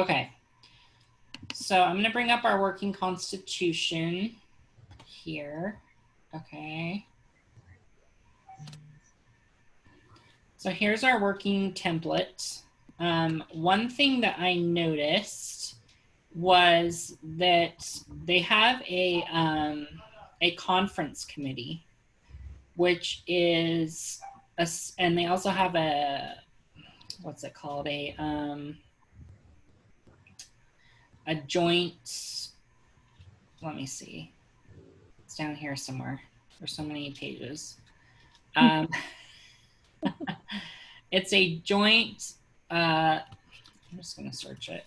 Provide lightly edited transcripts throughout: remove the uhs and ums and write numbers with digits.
Okay. So I'm going to bring up our working constitution here. Okay. So here's our working template. One thing that I noticed was that they have a conference committee, which is and they also have a, what's it called, a joint, let me see, it's down here somewhere, there's so many pages. It's a joint, I'm just going to search it,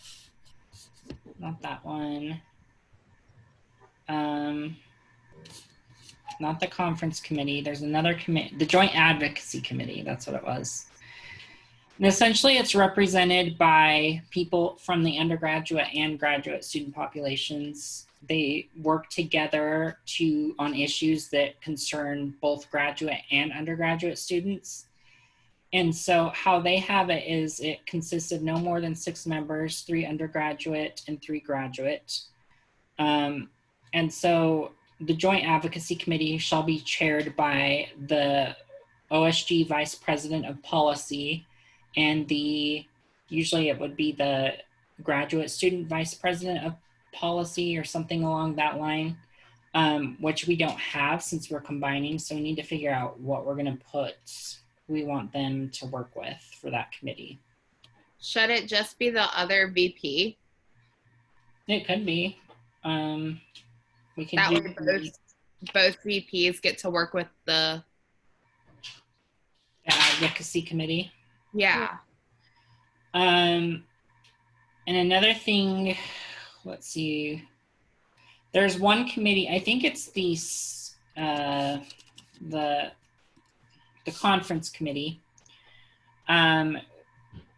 not that one, not the conference committee, there's another committee, the joint advocacy committee, that's what it was. And essentially it's represented by people from the undergraduate and graduate student populations. They work together on issues that concern both graduate and undergraduate students. And so how they have it is it consists of no more than 6 members, 3 undergraduate and 3 graduate. And so the Joint Advocacy Committee shall be chaired by the OSG Vice President of Policy, and usually it would be the graduate student vice president of policy or something along that line, which we don't have since we're combining. So we need to figure out what we're going to put, we want them to work with for that committee. Should it just be the other VP? It could be. We can that do way both VPs get to work with the advocacy committee. Yeah. And another thing, let's see, there's one committee, I think it's the conference committee,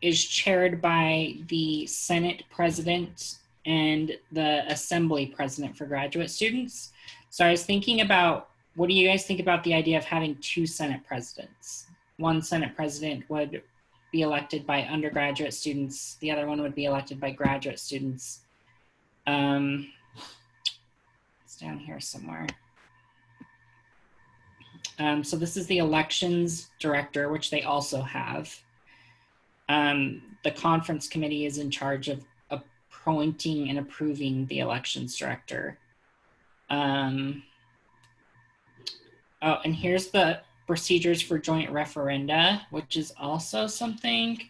is chaired by the Senate president and the assembly president for graduate students. So I was thinking about, what do you guys think about the idea of having 2 Senate presidents? One Senate president would be elected by undergraduate students. The other one would be elected by graduate students. It's down here somewhere. So this is the elections director, which they also have. The conference committee is in charge of appointing and approving the elections director. Oh, and here's the procedures for joint referenda, which is also something.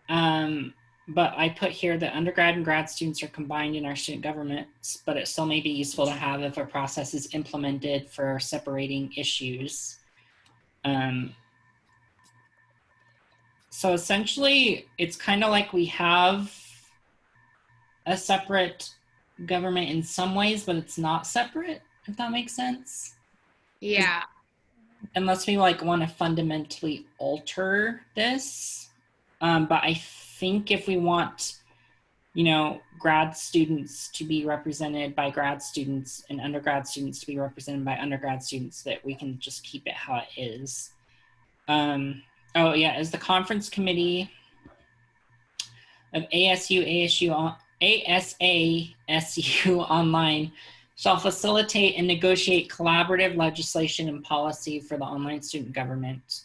But I put here that undergrad and grad students are combined in our student governments, but it still may be useful to have if a process is implemented for separating issues. So essentially, it's kind of like we have a separate government in some ways, but it's not separate, if that makes sense. Yeah. Unless we like want to fundamentally alter this. But I think if we want, grad students to be represented by grad students and undergrad students to be represented by undergrad students, that we can just keep it how it is. Oh yeah, as the conference committee of ASA, SU online shall facilitate and negotiate collaborative legislation and policy for the online student government.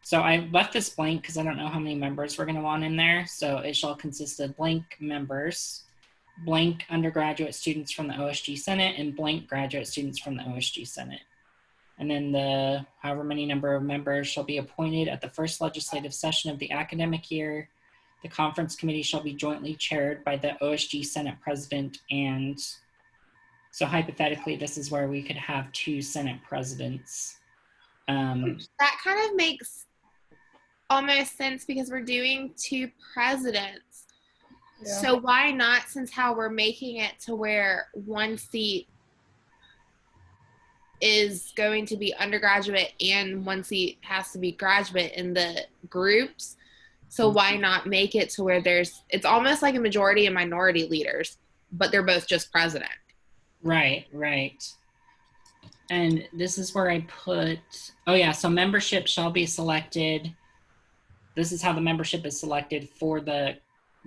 So I left this blank because I don't know how many members we're going to want in there. So it shall consist of blank members, blank undergraduate students from the OSG Senate, and blank graduate students from the OSG Senate. And then the however many number of members shall be appointed at the first legislative session of the academic year. The conference committee shall be jointly chaired by the OSG Senate president. And so hypothetically, this is where we could have 2 Senate presidents. That kind of makes almost sense because we're doing 2 presidents. Yeah. So why not, since how we're making it to where 1 seat is going to be undergraduate and 1 seat has to be graduate in the groups. So why not make it to where it's almost like a majority and minority leaders, but they're both just president. Right, right. And this is where I put, oh yeah, so membership shall be selected. This is how the membership is selected for the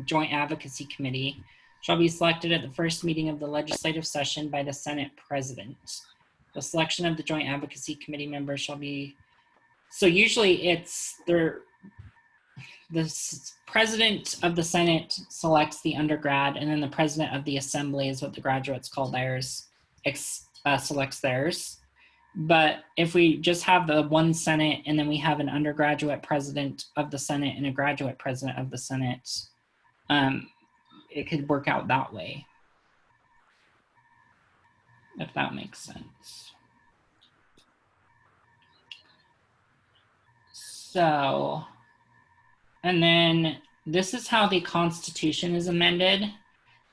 Joint Advocacy Committee shall be selected at the first meeting of the legislative session by the Senate President. The selection of the Joint Advocacy Committee members shall be, so usually it's the President of the Senate selects the undergrad, and then the President of the Assembly is what the graduates call theirs, selects theirs. But if we just have the one Senate and then we have an undergraduate president of the Senate and a graduate president of the Senate, it could work out that way, if that makes sense. So, and then this is how the Constitution is amended.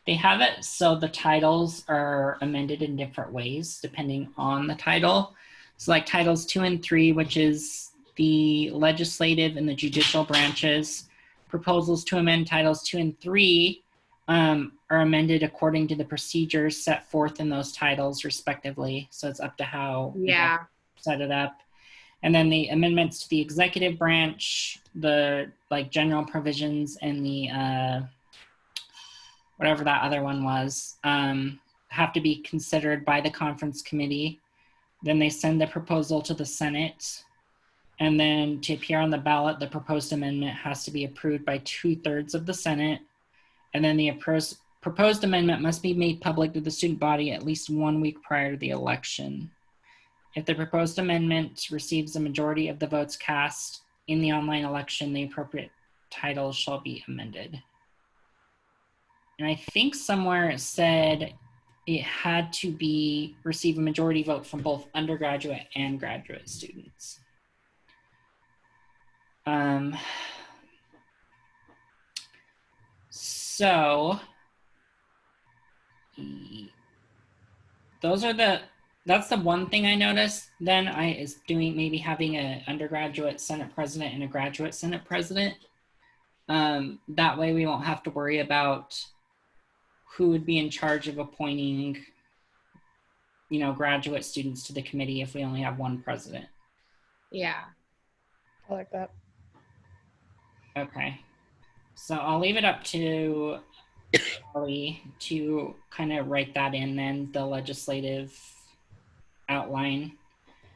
They have it so the titles are amended in different ways depending on the title. So like titles 2 and 3, which is the legislative and the judicial branches, proposals to amend titles 2 and 3 are amended according to the procedures set forth in those titles respectively. So it's up to how you set it up. And then the amendments to the executive branch, the like general provisions and the whatever that other one was, have to be considered by the conference committee. Then they send the proposal to the Senate. And then to appear on the ballot, the proposed amendment has to be approved by 2/3 of the Senate. And then the proposed amendment must be made public to the student body at least 1 week prior to the election. If the proposed amendment receives a majority of the votes cast in the online election, the appropriate title shall be amended. And I think somewhere it said it had to receive a majority vote from both undergraduate and graduate students. So that's the one thing I noticed then is maybe having an undergraduate Senate president and a graduate Senate president. That way we won't have to worry about who would be in charge of appointing, graduate students to the committee if we only have one president. Yeah. I like that. Okay. So I'll leave it up to Kelly to kind of write that in then, the legislative outline.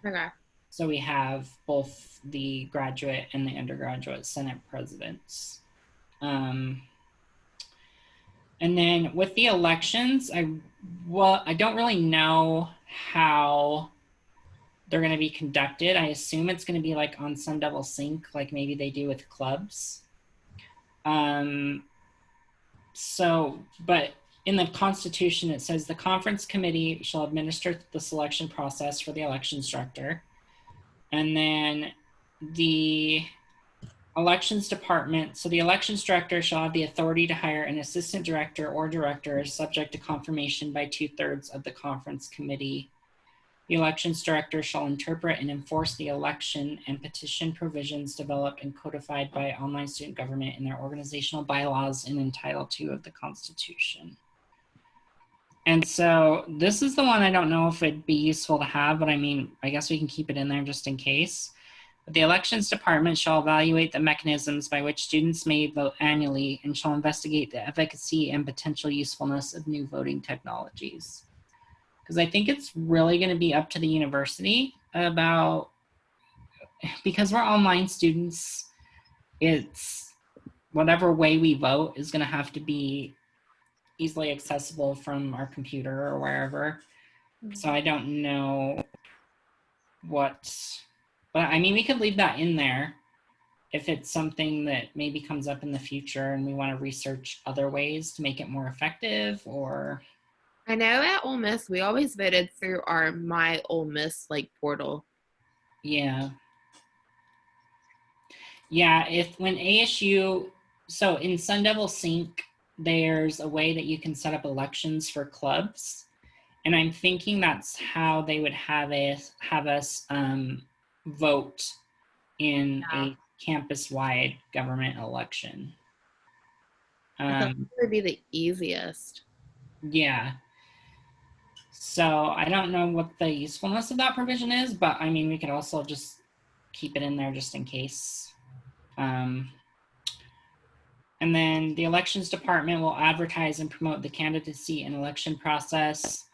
Okay. So we have both the graduate and the undergraduate Senate presidents. And then with the elections, I don't really know how they're going to be conducted. I assume it's going to be like on Sun Devil Sync, like maybe they do with clubs. But in the Constitution, it says the conference committee shall administer the selection process for the election instructor. And then the elections department, so the elections director shall have the authority to hire an assistant director or directors subject to confirmation by 2/3 of the conference committee. The elections director shall interpret and enforce the election and petition provisions developed and codified by online student government in their organizational bylaws and in Title II of the Constitution. And so this is the one I don't know if it'd be useful to have, but I mean, I guess we can keep it in there just in case. The elections department shall evaluate the mechanisms by which students may vote annually and shall investigate the efficacy and potential usefulness of new voting technologies. Because I think it's really going to be up to the university because we're online students, it's whatever way we vote is going to have to be easily accessible from our computer or wherever. So I don't know but I mean, we could leave that in there if it's something that maybe comes up in the future and we want to research other ways to make it more effective. Or I know at Ole Miss, we always voted through our My Ole Miss portal. Yeah. Yeah, when ASU, so in Sun Devil Sync, there's a way that you can set up elections for clubs. And I'm thinking that's how they would have us vote in a campus-wide government election. That would be the easiest. Yeah. So I don't know what the usefulness of that provision is, but I mean, we could also just keep it in there just in case. And then the elections department will advertise and promote the candidacy and election process.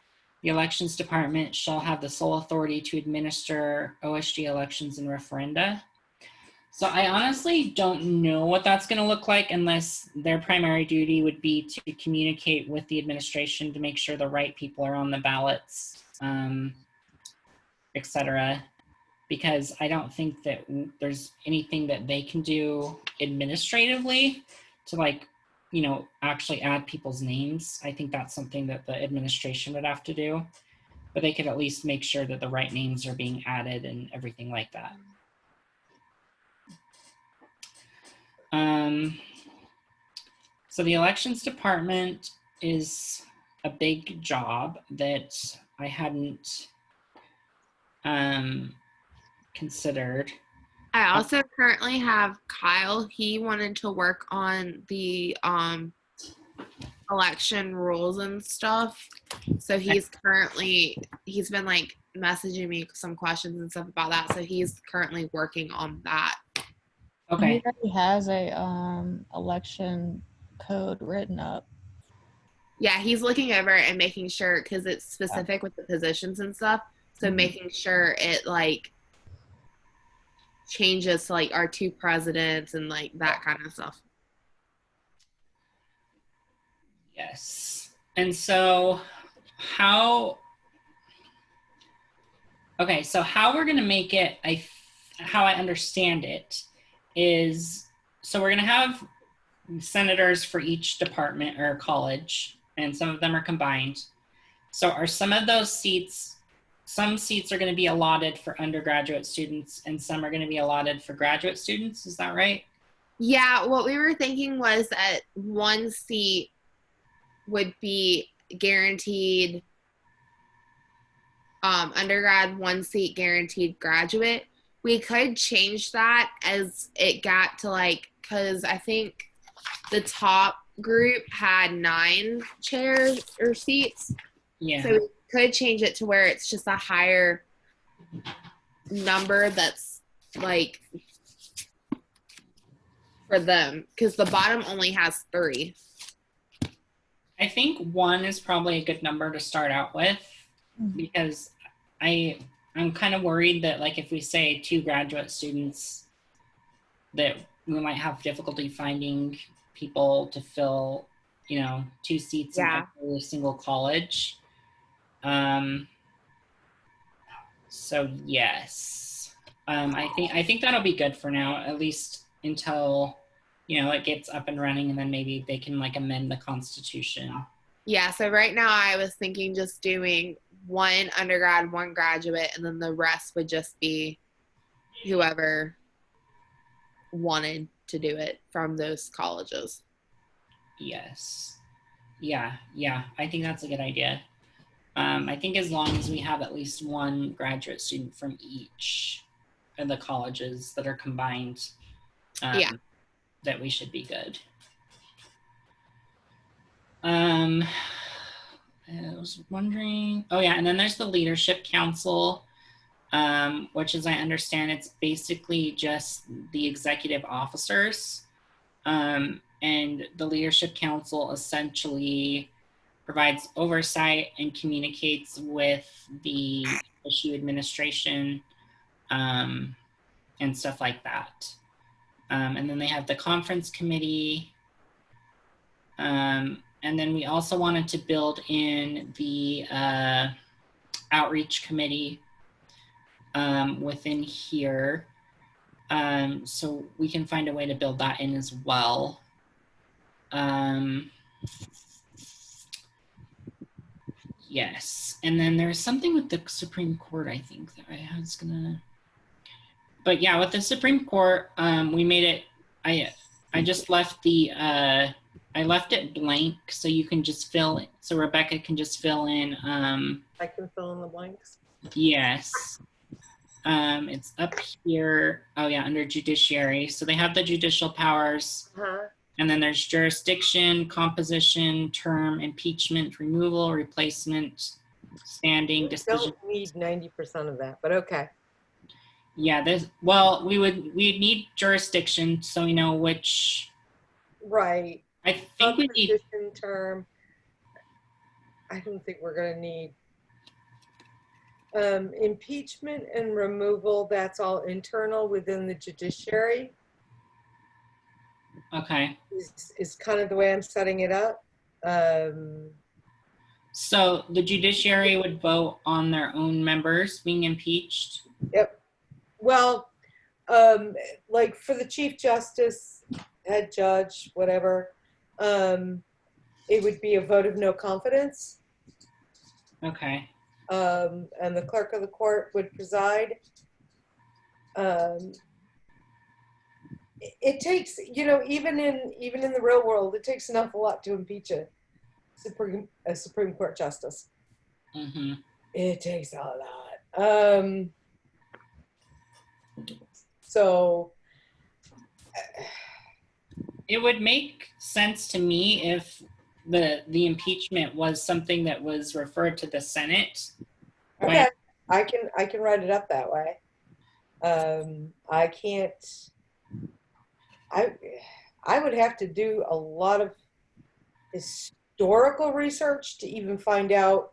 The elections department shall have the sole authority to administer OSG elections and referenda. So I honestly don't know what that's going to look like unless their primary duty would be to communicate with the administration to make sure the right people are on the ballots, etc. Because I don't think that there's anything that they can do administratively to, like, you know, actually add people's names. I think that's something that the administration would have to do, but they could at least make sure that the right names are being added and everything like that. So the elections department is a big job that I hadn't considered. I also currently have Kyle. He wanted to work on the election rules and stuff. So he's been like messaging me some questions and stuff about that. So he's currently working on that. Okay. He already has a election code written up. Yeah, he's looking over it and making sure, because it's specific with the positions and stuff. So making sure it like changes to like our 2 presidents and like that kind of stuff. Yes. And so how we're going to make it, how I understand it is, so we're going to have senators for each department or college, and some of them are combined. So are some of those seats, some seats are going to be allotted for undergraduate students and some are going to be allotted for graduate students. Is that right? Yeah, what we were thinking was that 1 seat would be guaranteed undergrad, 1 seat guaranteed graduate. We could change that as it got to like, because I think the top group had 9 chairs or seats. Yeah. So we could change it to where it's just a higher number that's like for them, because the bottom only has 3. I think 1 is probably a good number to start out with, because I'm kind of worried that, like, if we say 2 graduate students, that we might have difficulty finding people to fill, you know, 2 seats in every single college. So yes, I think that'll be good for now, at least until, you know, it gets up and running, and then maybe they can like amend the Constitution. Yeah, so right now I was thinking just doing 1 undergrad, 1 graduate, and then the rest would just be whoever wanted to do it from those colleges. Yes. Yeah, I think that's a good idea. I think as long as we have at least 1 graduate student from each of the colleges that are combined, that we should be good. I was wondering, oh yeah, and then there's the Leadership Council, which, as I understand, it's basically just the executive officers. And the Leadership Council essentially provides oversight and communicates with the issue administration, and stuff like that. And then they have the conference committee. And then we also wanted to build in the outreach committee within here. So we can find a way to build that in as well. Yes, and then there's something with the Supreme Court, I think, that I was gonna, but yeah, with the Supreme Court, we made it, I just left the, I left it blank, so you can just fill it, so Rebecca can just fill in. I can fill in the blanks. Yes. It's up here, oh yeah, under judiciary. So they have the judicial powers. And then there's jurisdiction, composition, term, impeachment, removal, replacement, standing, decision. Don't need 90% of that, but okay. Yeah, we'd need jurisdiction, so we know which Right. I think we need. Opposition term. I don't think we're gonna need. Impeachment and removal, that's all internal within the judiciary, Okay. is kind of the way I'm setting it up. So the judiciary would vote on their own members being impeached. Yep. Well, like for the Chief Justice, head judge, whatever, it would be a vote of no confidence. Okay. And the clerk of the court would preside. It takes, even in the real world, it takes an awful lot to impeach a Supreme Court justice. Mm-hmm. It takes a lot. So It would make sense to me if the impeachment was something that was referred to the Senate. okay, I can write it up that way. I can't. I would have to do a lot of historical research to even find out.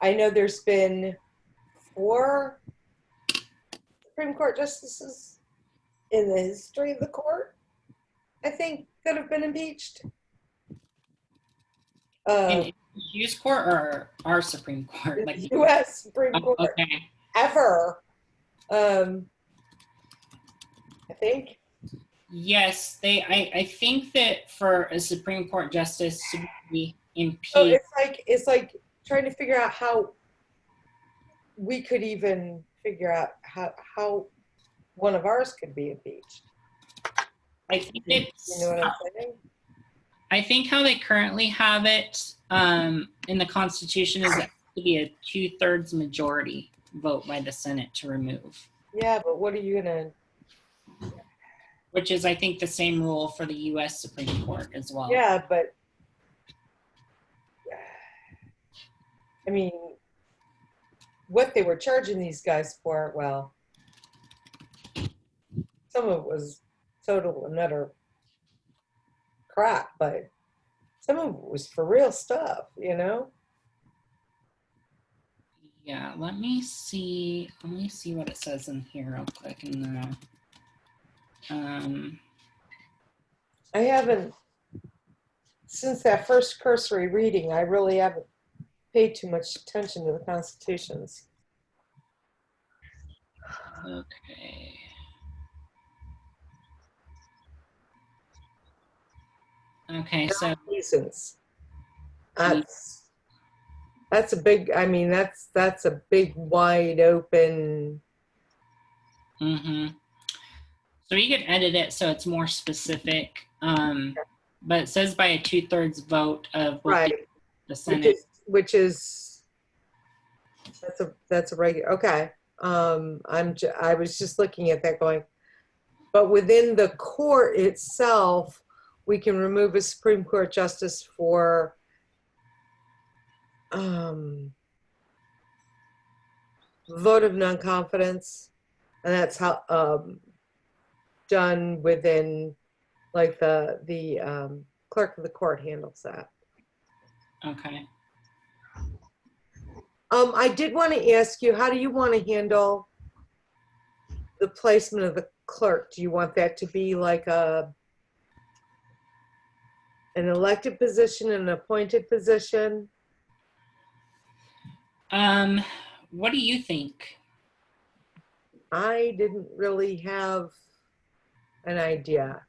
I know there's been 4 Supreme Court justices in the history of the court, I think, that have been impeached. In U.S. court or our Supreme Court? Like U.S. Supreme oh, Court okay. ever. I think. Yes, I think that for a Supreme Court justice to be impeached. So it's like trying to figure out how we could even figure out how one of ours could be impeached. I think it's. You know what I'm saying? I think how they currently have it in the Constitution is that to be a 2/3 majority vote by the Senate to remove. Yeah, but what are you gonna? Which is, I think, the same rule for the U.S. Supreme Court as well. Yeah, but I mean, what they were charging these guys for, well, some of it was total and utter crap, but some of it was for real stuff, Yeah, let me see what it says in here real quick. I haven't, since that first cursory reading, I really haven't paid too much attention to the constitutions. Okay. Okay, so Reasons. That's a big, I mean, that's a big, wide open. mm-hmm. So you could edit it so it's more specific. But it says by a 2/3 vote of both Right. the Senate. Which is that's a regular. Okay. I was just looking at that going, but within the court itself, we can remove a Supreme Court justice for vote of non-confidence, and that's how done within, like the clerk of the court handles that. Okay. I did want to ask you, how do you want to handle the placement of the clerk? Do you want that to be like an elected position, an appointed position? What do you think? I didn't really have an idea.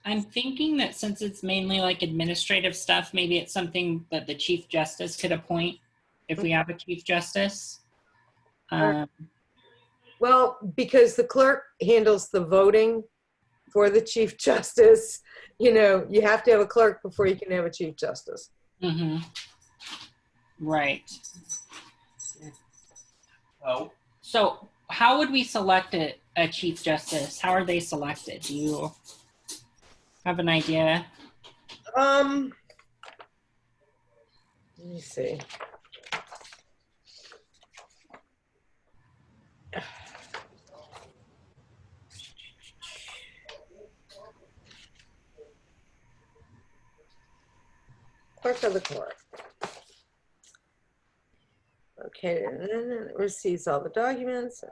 I'm thinking that since it's mainly like administrative stuff, maybe it's something that the Chief Justice could appoint if we have a Chief Justice. Well, because the clerk handles the voting for the Chief Justice, you have to have a clerk before you can have a Chief Justice. Mm-hmm. Right. Oh. So how would we select a Chief Justice? How are they selected? Do you have an idea? Let me see. clerk of the court. Okay, and then it receives all the documents.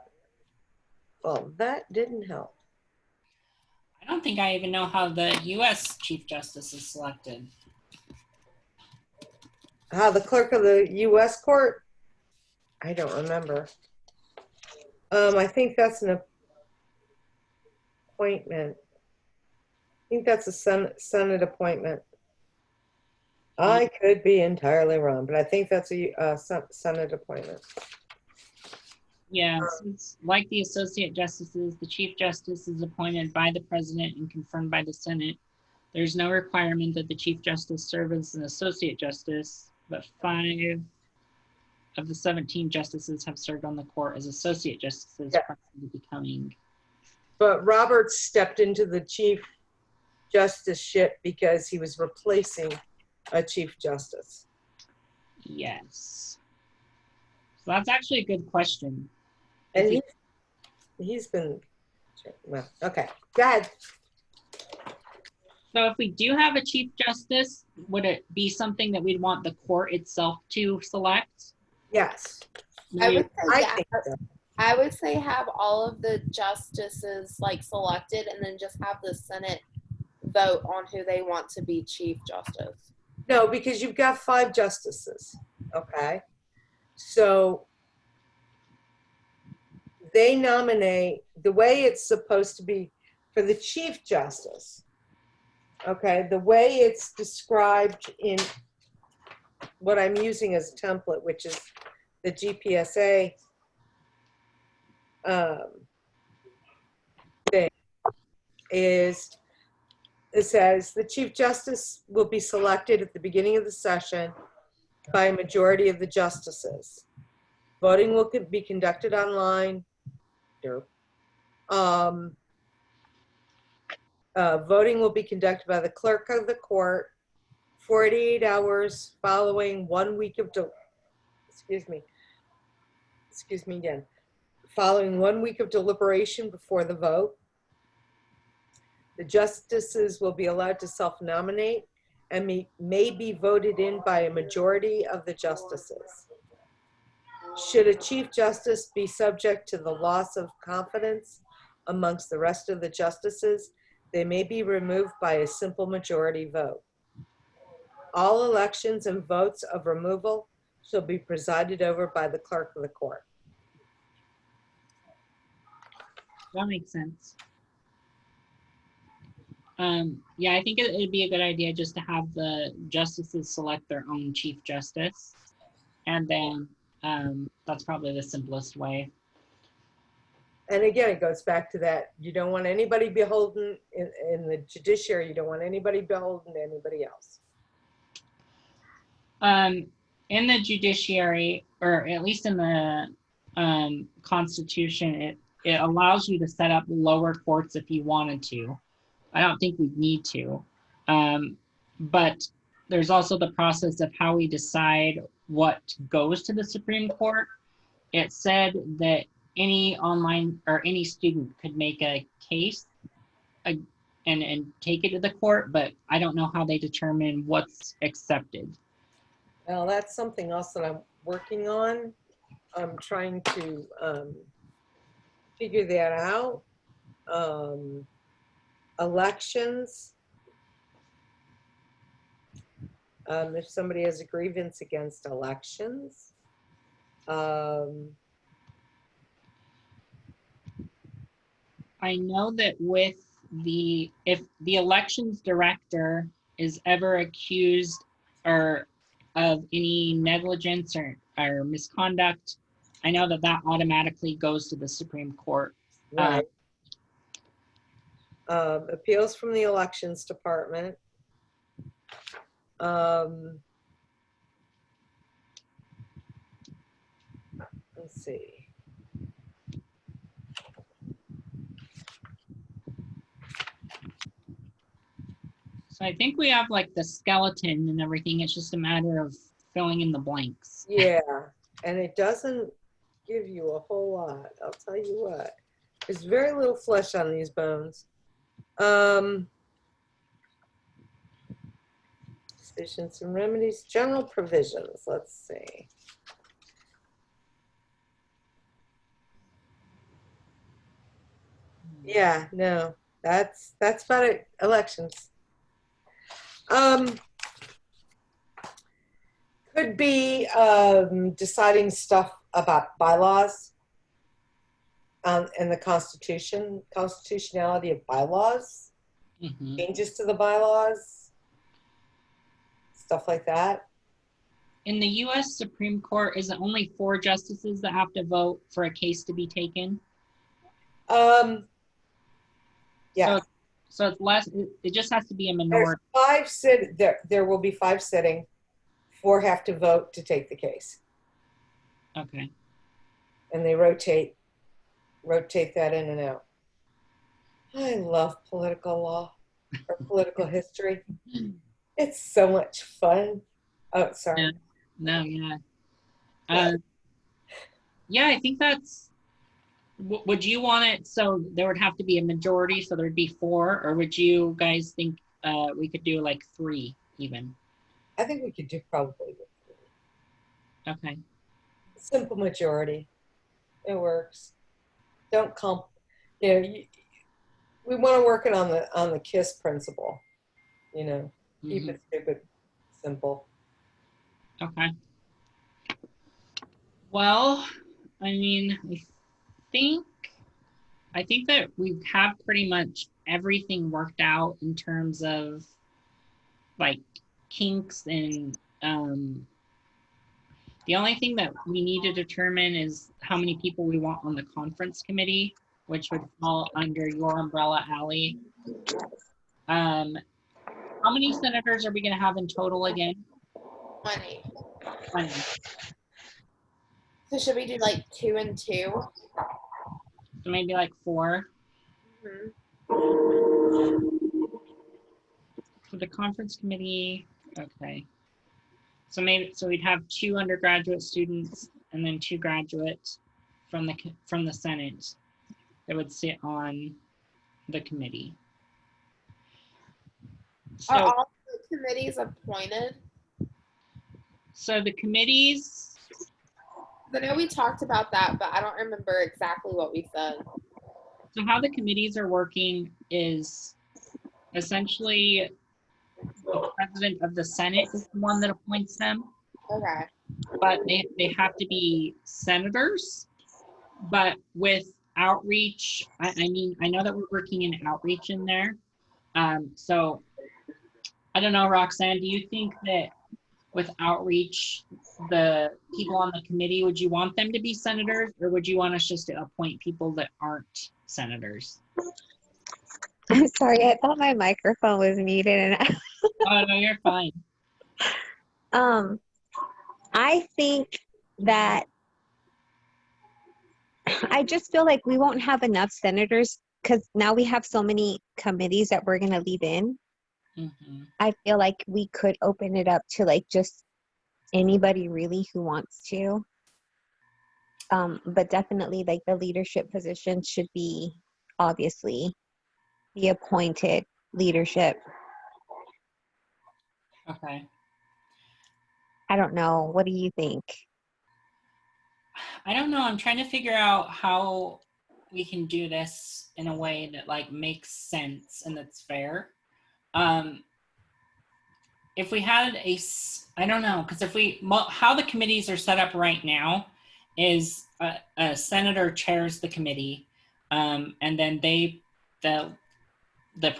Well, that didn't help. I don't think I even know how the U.S. Chief Justice is selected. How the clerk of the U.S. court? I don't remember. I think that's an appointment. I think that's a Senate appointment. I could be entirely wrong, but I think that's a Senate appointment. Yeah, since, like the Associate Justices, the Chief Justice is appointed by the President and confirmed by the Senate. There's no requirement that the Chief Justice serve as an Associate Justice, but 5 of the 17 justices have served on the court as Associate Justices prior to becoming. But Roberts stepped into the Chief Justiceship because he was replacing a Chief Justice. Yes. So that's actually a good question. And he's been, well, okay, go ahead. So if we do have a Chief Justice, would it be something that we'd want the court itself to select? Yes. I would say I think so. I would say have all of the justices like selected and then just have the Senate vote on who they want to be Chief Justice. No, because you've got 5 justices, okay? So they nominate, the way it's supposed to be for the Chief Justice, okay, the way it's described in what I'm using as a template, which is the GPSA thing, is it says the Chief Justice will be selected at the beginning of the session by a majority of the justices. Voting will be conducted online. Voting will be conducted by the clerk of the court 48 hours following 1 week of following 1 week of deliberation before the vote. The justices will be allowed to self-nominate and may be voted in by a majority of the justices. Should a Chief Justice be subject to the loss of confidence amongst the rest of the justices, they may be removed by a simple majority vote. All elections and votes of removal shall be presided over by the clerk of the court. That makes sense. Yeah, I think it'd be a good idea just to have the justices select their own Chief Justice. And then that's probably the simplest way. And again, it goes back to that. You don't want anybody beholden in the judiciary. You don't want anybody beholden to anybody else. In the judiciary, or at least in the Constitution, it allows you to set up lower courts if you wanted to. I don't think we need to. But there's also the process of how we decide what goes to the Supreme Court. It said that any online or any student could make a case and take it to the court, but I don't know how they determine what's accepted. Well, that's something else that I'm working on. I'm trying to figure that out. Elections. If somebody has a grievance against elections. I know that if the elections director is ever accused or of any negligence or misconduct, I know that automatically goes to the Supreme Court. Right. Appeals from the elections department. Let's see. So I think we have like the skeleton and everything. It's just a matter of filling in the blanks. Yeah, and it doesn't give you a whole lot. I'll tell you what. There's very little flesh on these bones. Decisions and remedies, general provisions. Let's see. Yeah, no, that's about it. Elections. Could be deciding stuff about bylaws and the constitutionality of bylaws, Mhm. changes to the bylaws, stuff like that. In the U.S. Supreme Court, is it only 4 justices that have to vote for a case to be taken? Yeah. So it's less. It just has to be a There's minority. 5 there will be 5 sitting. 4 have to vote to take the case. Okay. And they rotate that in and out. I love political law or political history. It's so much fun. Oh, sorry. Yeah. No, yeah. Yeah, I think that's. Would you want it so there would have to be a majority, so there'd be 4, or would you guys think we could do like 3 even? I think we could do probably Okay. simple majority. It works. Don't we want to work it on the KISS principle. Keep it stupid, simple. Okay. Well, I mean, I think that we have pretty much everything worked out in terms of like kinks and the only thing that we need to determine is how many people we want on the conference committee, which would fall under your umbrella, Allie. How many senators are we going to have in total again? 20. 20. So should we do like 2 and 2? So maybe like 4. Mm-hmm. For the conference committee, okay. So we'd have 2 undergraduate students and then 2 graduates from the Senate that would sit on the committee. So, Are all the committees appointed? So the committees, I know we talked about that, but I don't remember exactly what we said. so how the committees are working is essentially the president of the Senate is the one that appoints them, Okay. but they have to be senators. But with outreach, I mean, I know that we're working in outreach in there. So I don't know, Roxanne, do you think that with outreach, the people on the committee, would you want them to be senators, or would you want us just to appoint people that aren't senators? I'm sorry, I thought my microphone was muted. And Oh, no, you're fine. I think that I just feel like we won't have enough senators because now we have so many committees that we're going to leave in. Mm-hmm. I feel like we could open it up to like just anybody really who wants to. But definitely like the leadership position should be obviously the appointed leadership. Okay. I don't know. What do you think? I don't know. I'm trying to figure out how we can do this in a way that like makes sense and that's fair. If we had I don't know, because how the committees are set up right now is a senator chairs the committee, and then the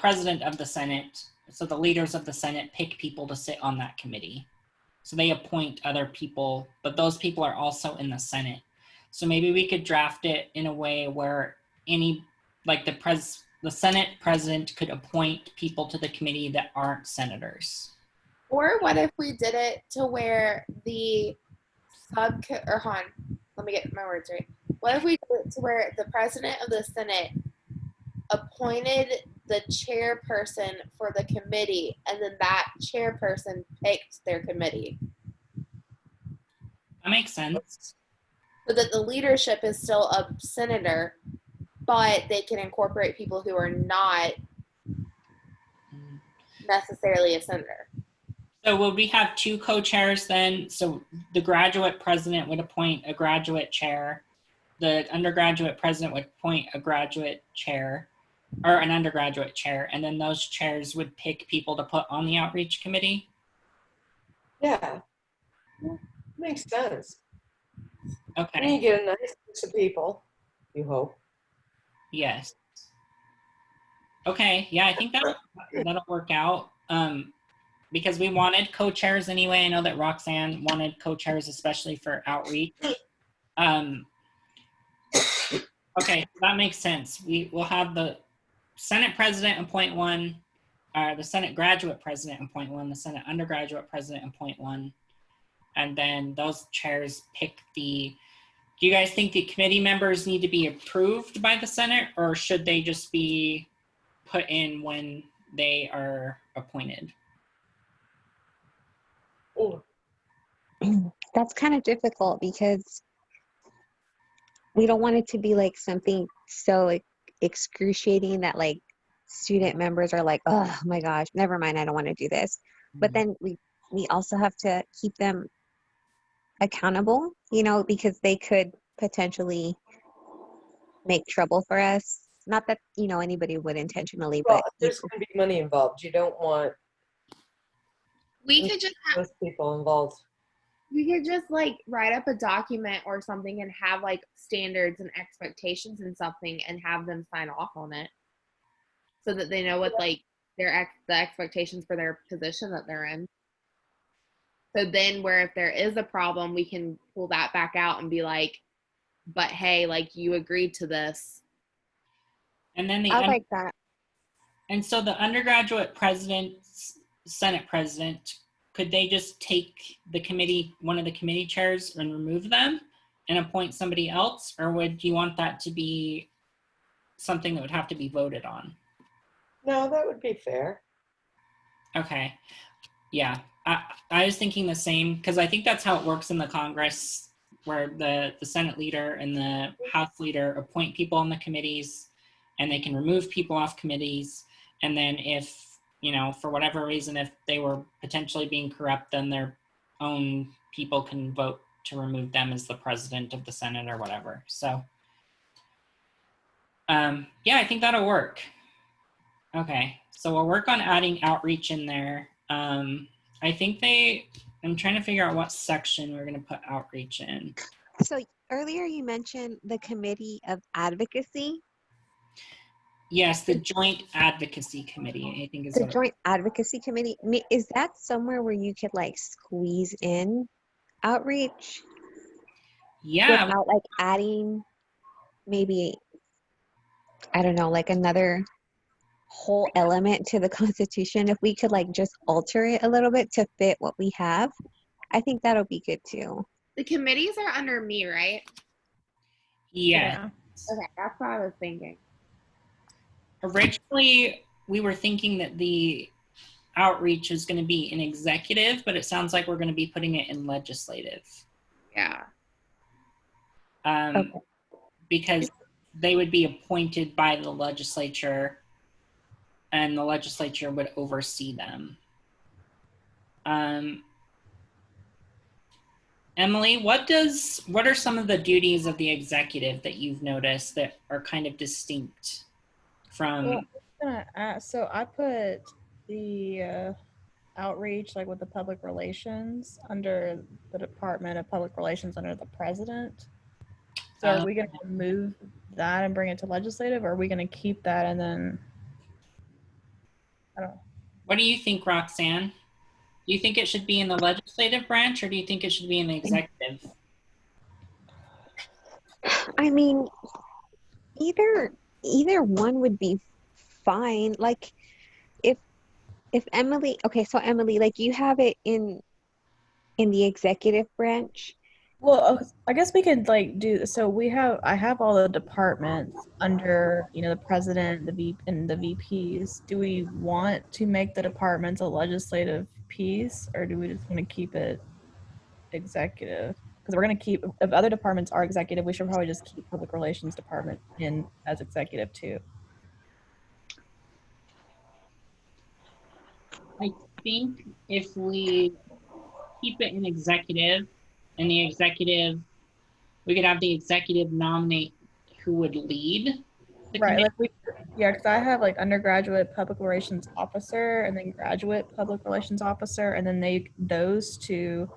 president of the Senate, so the leaders of the Senate pick people to sit on that committee. So they appoint other people, but those people are also in the Senate. So maybe we could draft it in a way where the Senate president could appoint people to the committee that aren't senators. Or what if we did it to where let me get my words right. What if we did it to where the president of the Senate appointed the chairperson for the committee, and then that chairperson picked their committee? That makes sense. So that the leadership is still a senator, but they can incorporate people who are not necessarily a senator. So will we have two co-chairs then? So the graduate president would appoint a graduate chair. The undergraduate president would appoint a graduate chair or an undergraduate chair. And then those chairs would pick people to put on the outreach committee. Yeah. Makes sense. And Okay. you get a nice mix of people, you hope. Yes. Okay. Yeah, I think that'll work out. Because we wanted co-chairs anyway. I know that Roxanne wanted co-chairs, especially for outreach. Okay, that makes sense. We will have the Senate president appoint one, the Senate graduate president appoint one, the Senate undergraduate president appoint one, and then those chairs pick the. Do you guys think the committee members need to be approved by the Senate, or should they just be put in when they are appointed? Ooh. That's kind of difficult because we don't want it to be like something so excruciating that like student members are like, oh my gosh, never mind, I don't want to do this. But then we also have to keep them accountable, you know, because they could potentially make trouble for us. Not that, you know, anybody would intentionally, Well, but there's going to be money involved. You don't want We could just have, those people involved. we could just like write up a document or something and have like standards and expectations and something and have them sign off on it so that they know what like the expectations for their position that they're in. So then where if there is a problem, we can pull that back out and be like, but hey, like you agreed to this. And then I like that. And so the undergraduate president, Senate president, could they just take the committee, one of the committee chairs and remove them and appoint somebody else? Or would you want that to be something that would have to be voted on? No, that would be fair. Okay. Yeah. I was thinking the same because I think that's how it works in the Congress where the Senate leader and the House leader appoint people on the committees and they can remove people off committees. And then if, you know, for whatever reason, if they were potentially being corrupt, then their own people can vote to remove them as the president of the Senate or whatever. So, yeah, I think that'll work. Okay, so we'll work on adding outreach in there. I think I'm trying to figure out what section we're going to put outreach in. So earlier you mentioned the committee of advocacy. Yes, the Joint Advocacy Committee, I think is The what Joint Advocacy Committee, is that somewhere where you could like squeeze in outreach Yeah, without like adding maybe, I don't know, like another whole element to the Constitution? If we could like just alter it a little bit to fit what we have, I think that'll be good too. The committees are under me, right? yeah. Okay, that's what I was thinking. Originally, we were thinking that the outreach is going to be in executive, but it sounds like we're going to be putting it in legislative. Yeah. Okay. Because they would be appointed by the legislature and the legislature would oversee them. Emily, what are some of the duties of the executive that you've noticed that are kind of distinct from? Well, so I put the outreach, like with the public relations, under the Department of Public Relations under the president. So are we going to move that and bring it to legislative, or are we going to keep that and then, I don't know. What do you think, Roxanne? Do you think it should be in the legislative branch or do you think it should be in the executive? I mean, either one would be fine. Like if Emily, okay, so Emily, like you have it in the executive branch. Well, I guess we could like do, so I have all the departments under, you know, the president, and the VPs. Do we want to make the departments a legislative piece, or do we just want to keep it executive? Because we're going to keep, if other departments are executive, we should probably just keep public relations department in as executive too. think if we keep it in executive, and the executive, we could have the executive nominate who would lead the Right, committee. like yeah, because I have like undergraduate public relations officer and then graduate public relations officer, and then those two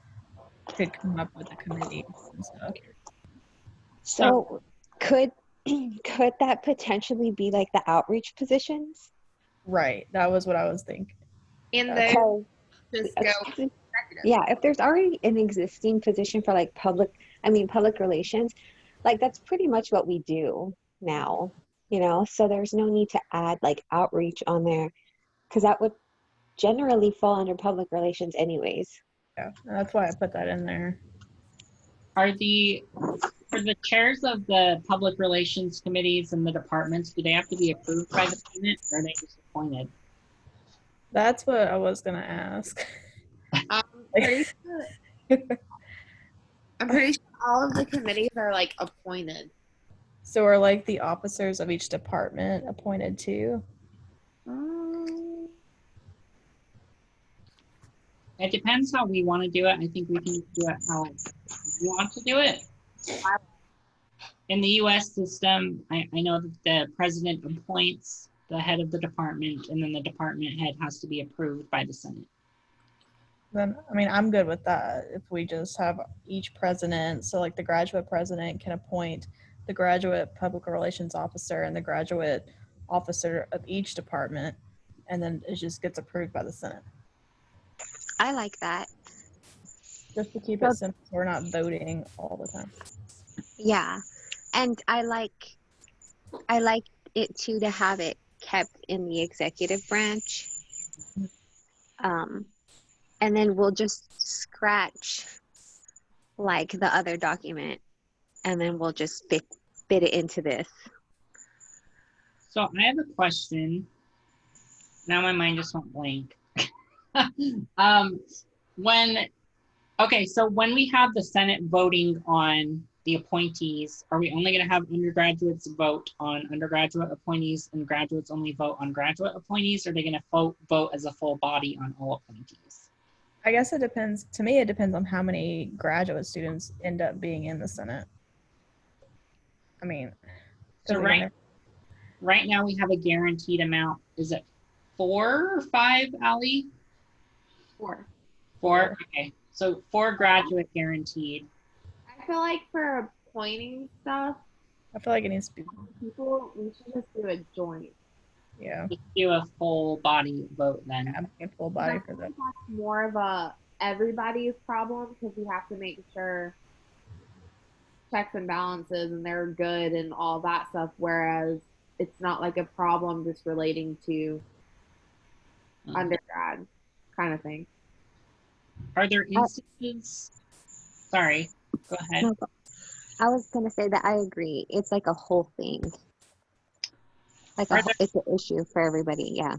could come up with the committees and stuff. So could could that potentially be like the outreach positions? Right, that was what I was thinking. And Okay. those just go Okay. executive. Yeah, if there's already an existing position for like public relations, like that's pretty much what we do now, so there's no need to add like outreach on there because that would generally fall under public relations anyways. Yeah, that's why I put that in there. Are the chairs of the public relations committees and the departments, do they have to be approved by the Senate, or are they just appointed? That's what I was gonna ask. Pretty sure, I'm pretty sure all of the committees are like appointed. So are like the officers of each department appointed too? It depends how we want to do it. I think we can do it how we want to do it. In the US system, I know that the president appoints the head of the department, and then the department head has to be approved by the Senate. Then, I mean, I'm good with that. If we just have each president, so like the graduate president can appoint the graduate public relations officer and the graduate officer of each department, and then it just gets approved by the Senate. I like that. Just to keep it simple, so we're not voting all the time. Yeah. And I like it too to have it kept in the executive branch. And then we'll just scratch like the other document, and then we'll just fit it into this. So I have a question. Now my mind just went blank. So when we have the Senate voting on the appointees, are we only going to have undergraduates vote on undergraduate appointees and graduates only vote on graduate appointees? Or are they going to vote as a full body on all appointees? I guess it depends. To me, it depends on how many graduate students end up being in the Senate. I mean, so right now we have a guaranteed amount. Is it 4 or 5, Allie? 4. 4? Okay. So 4 graduate guaranteed. I feel like for appointing stuff, I feel like it needs to be people, we should just do a joint. Yeah. Just do a full body vote then. Having a full body for that. That's more of a everybody's problem because we have to make sure checks and balances and they're good and all that stuff. Whereas it's not like a problem just relating to undergrad kind of thing. Are there instances? Sorry, go ahead. No, I was gonna say that I agree. It's like a whole thing. Like it's an issue for everybody. Yeah.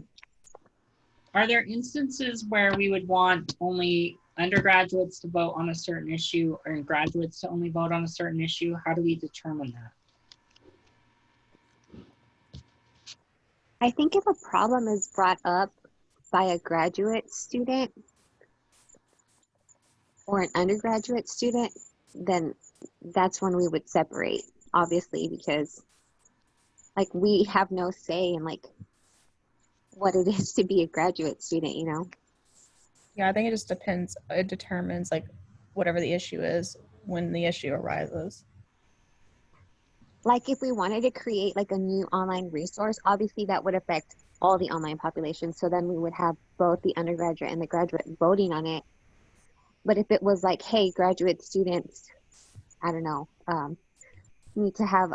Are there instances where we would want only undergraduates to vote on a certain issue or graduates to only vote on a certain issue? How do we determine that? I think if a problem is brought up by a graduate student or an undergraduate student, then that's when we would separate, obviously, because like we have no say in like what it is to be a graduate student, Yeah, I think it just depends. It determines like whatever the issue is when the issue arises. Like if we wanted to create like a new online resource, obviously that would affect all the online population. So then we would have both the undergraduate and the graduate voting on it. But if it was like, hey, graduate students, I don't know, need to have,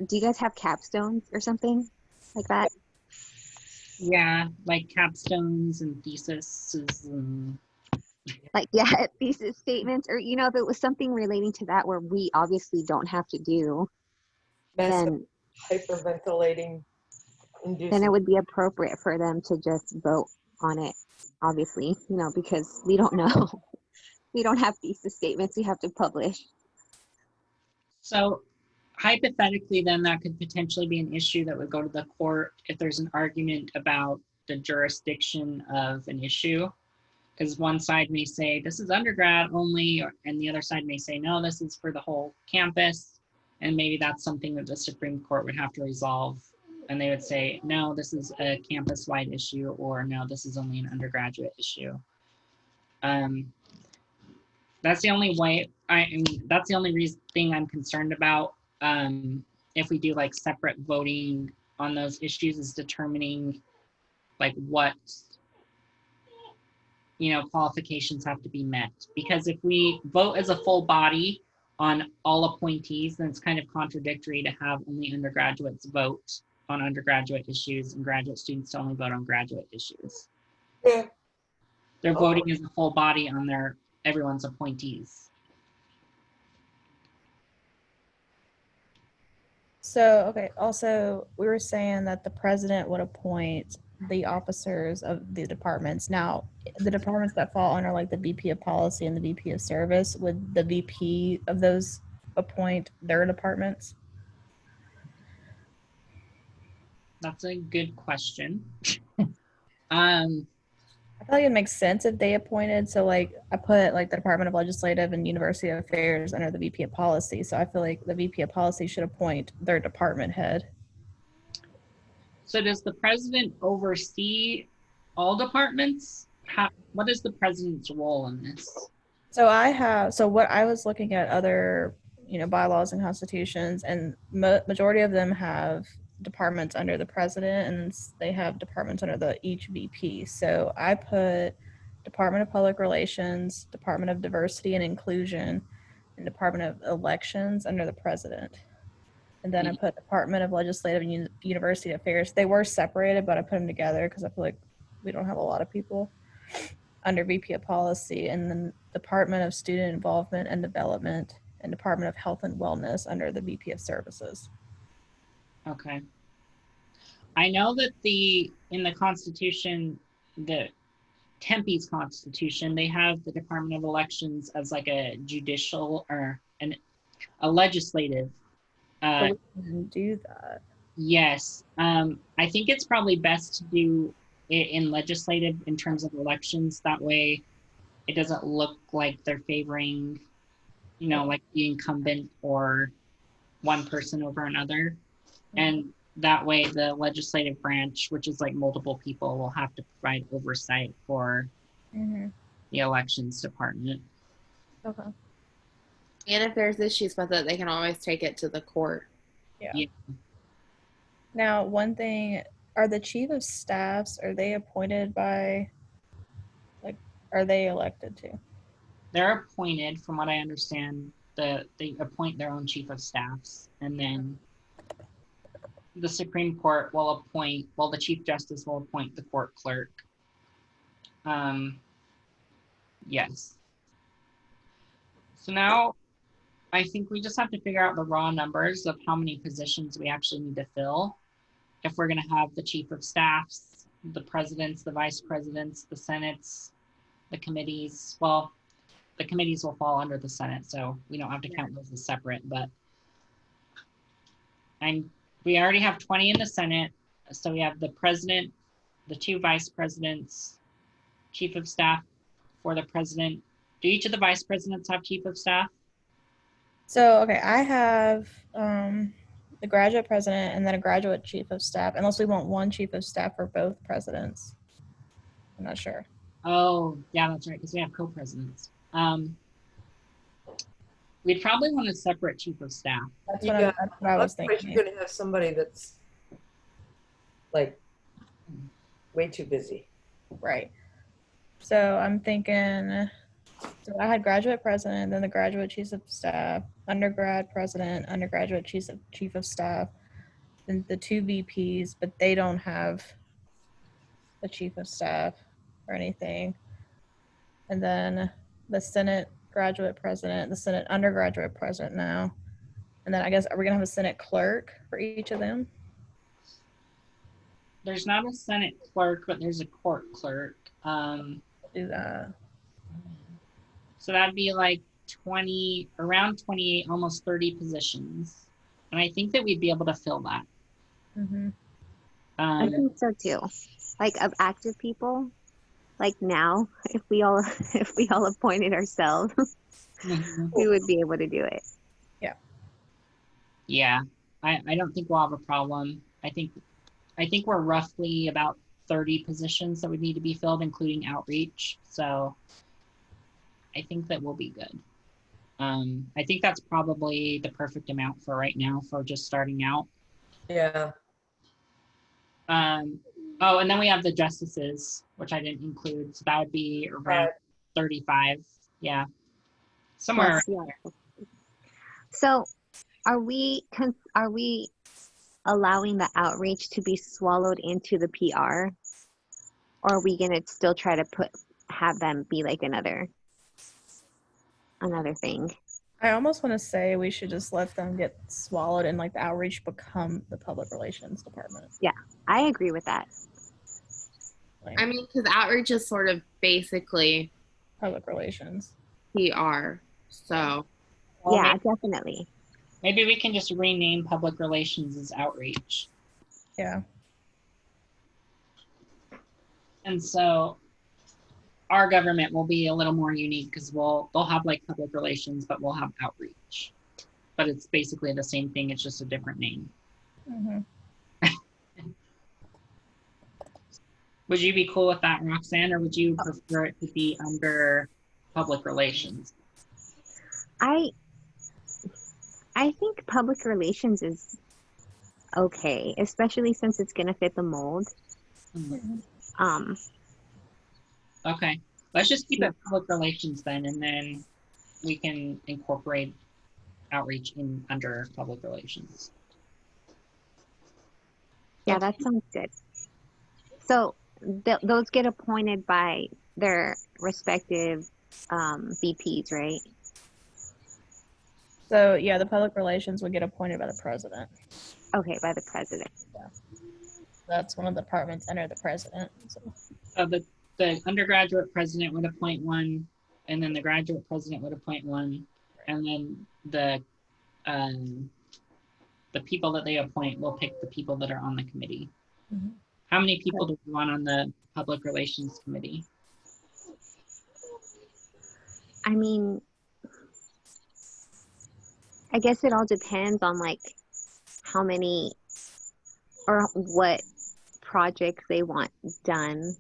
do you guys have capstones or something like that? Yeah, like capstones and theses and Like, yeah, thesis statements, or, if it was something relating to that where we obviously don't have to do, then hyperventilating then it would be appropriate for them to just vote on it, obviously, because we don't know. We don't have thesis statements we have to publish. So hypothetically, then that could potentially be an issue that would go to the court if there's an argument about the jurisdiction of an issue. Because one side may say this is undergrad only, and the other side may say no, this is for the whole campus. And maybe that's something that the Supreme Court would have to resolve. And they would say, no, this is a campus-wide issue, or no, this is only an undergraduate issue. That's the only way. I mean, that's the only thing I'm concerned about. If we do like separate voting on those issues, is determining like what qualifications have to be met. Because if we vote as a full body on all appointees, then it's kind of contradictory to have only undergraduates vote on undergraduate issues and graduate students to only vote on graduate issues. Yeah. They're voting as a full body on everyone's appointees. So, okay, also, we were saying that the president would appoint the officers of the departments. Now, the departments that fall under like the VP of policy and the VP of service, would the VP of those appoint their departments? That's a good question. I feel like it makes sense if they appointed. So, like, I put like the Department of Legislative and University Affairs under the VP of Policy. So I feel like the VP of Policy should appoint their department head. So does the president oversee all departments? What is the president's role in this? So what I was looking at other, bylaws and constitutions, and majority of them have departments under the president, and they have departments under each VP. So I put Department of Public Relations, Department of Diversity and Inclusion, and Department of Elections under the president. And then I put Department of Legislative and University Affairs. They were separated, but I put them together because I feel like we don't have a lot of people under VP of Policy, and then Department of Student Involvement and Development and Department of Health and Wellness under the VP of Services. Okay. I know that in the Constitution, the Tempe's Constitution, they have the Department of Elections as like a judicial or a legislative. But we can do that. Yes. I think it's probably best to do it in legislative in terms of elections. That way it doesn't look like they're favoring, like the incumbent or one person over another. And that way the legislative branch, which is like multiple people, will have to provide oversight for the elections department. Okay. And if there's issues with it, they can always take it to the court. Yeah. Now, one thing, are the chief of staffs, are they appointed by, are they elected to? They're appointed, from what I understand, they appoint their own chief of staffs, and then the Supreme Court will the Chief Justice will appoint the court clerk. Yes. So now I think we just have to figure out the raw numbers of how many positions we actually need to fill. If we're going to have the chief of staffs, the presidents, the vice presidents, the senates, the committees. Well, the committees will fall under the Senate, so we don't have to count those as separate, but we already have 20 in the Senate. So we have the president, the two vice presidents, chief of staff for the president. Do each of the vice presidents have chief of staff? So, okay, I have the graduate president and then a graduate chief of staff, unless we want one chief of staff for both presidents. I'm not sure. Oh, yeah, that's right, because we have co-presidents. We'd probably want a separate chief of staff. That's what I was thinking. You're going to have somebody that's like way too busy. Right. So I'm thinking, so I had graduate president, then the graduate chief of staff, undergrad president, undergraduate chief of staff, then the two VPs, but they don't have the chief of staff or anything. And then the Senate graduate president, the Senate undergraduate president now. And then I guess, are we going to have a Senate clerk for each of them? There's not a Senate clerk, but there's a court clerk. Do that. So that'd be like around 28, almost 30 positions. And I think that we'd be able to fill that. I think so too. Like of active people? like now, if we all if we all appointed ourselves, Mhm. we would be able to do it. Yeah, I don't think we'll have a problem. I think we're roughly about 30 positions that would need to be filled, including outreach. So I think that we'll be good. I think that's probably the perfect amount for right now for just starting out. Yeah. Oh, and then we have the justices, which I didn't include. So that would be around 35. Yeah, somewhere. Plus, yeah. So, are we allowing the outreach to be swallowed into the PR, or are we gonna still try to have them be like another thing? I almost want to say we should just let them get swallowed and like the outreach become the public relations department. Yeah, I agree with that. Like I mean, because outreach is sort of basically public relations. PR. So Well, Yeah, definitely. maybe we can just rename public relations as outreach. Yeah. And so our government will be a little more unique because they'll have like public relations, but we'll have outreach. But it's basically the same thing. It's just a different name. Mm-hmm. Would you be cool with that, Roxanne, or would you prefer it to be under public relations? I think public relations is okay, especially since it's gonna fit the mold. Okay, let's just keep it public relations then, and then we can incorporate outreach in under public relations. Yeah, Okay. that sounds good. So those get appointed by their respective VPs, right? So yeah, the public relations would get appointed by the president. Okay, by the president. That's one of the departments under the president. So. So the undergraduate president would appoint one, and then the graduate president would appoint one, and then the people that they appoint will pick the people that are on the committee. Mm-hmm. How many people do we want on the public relations committee? I mean, I guess it all depends on like how many or what projects they want done.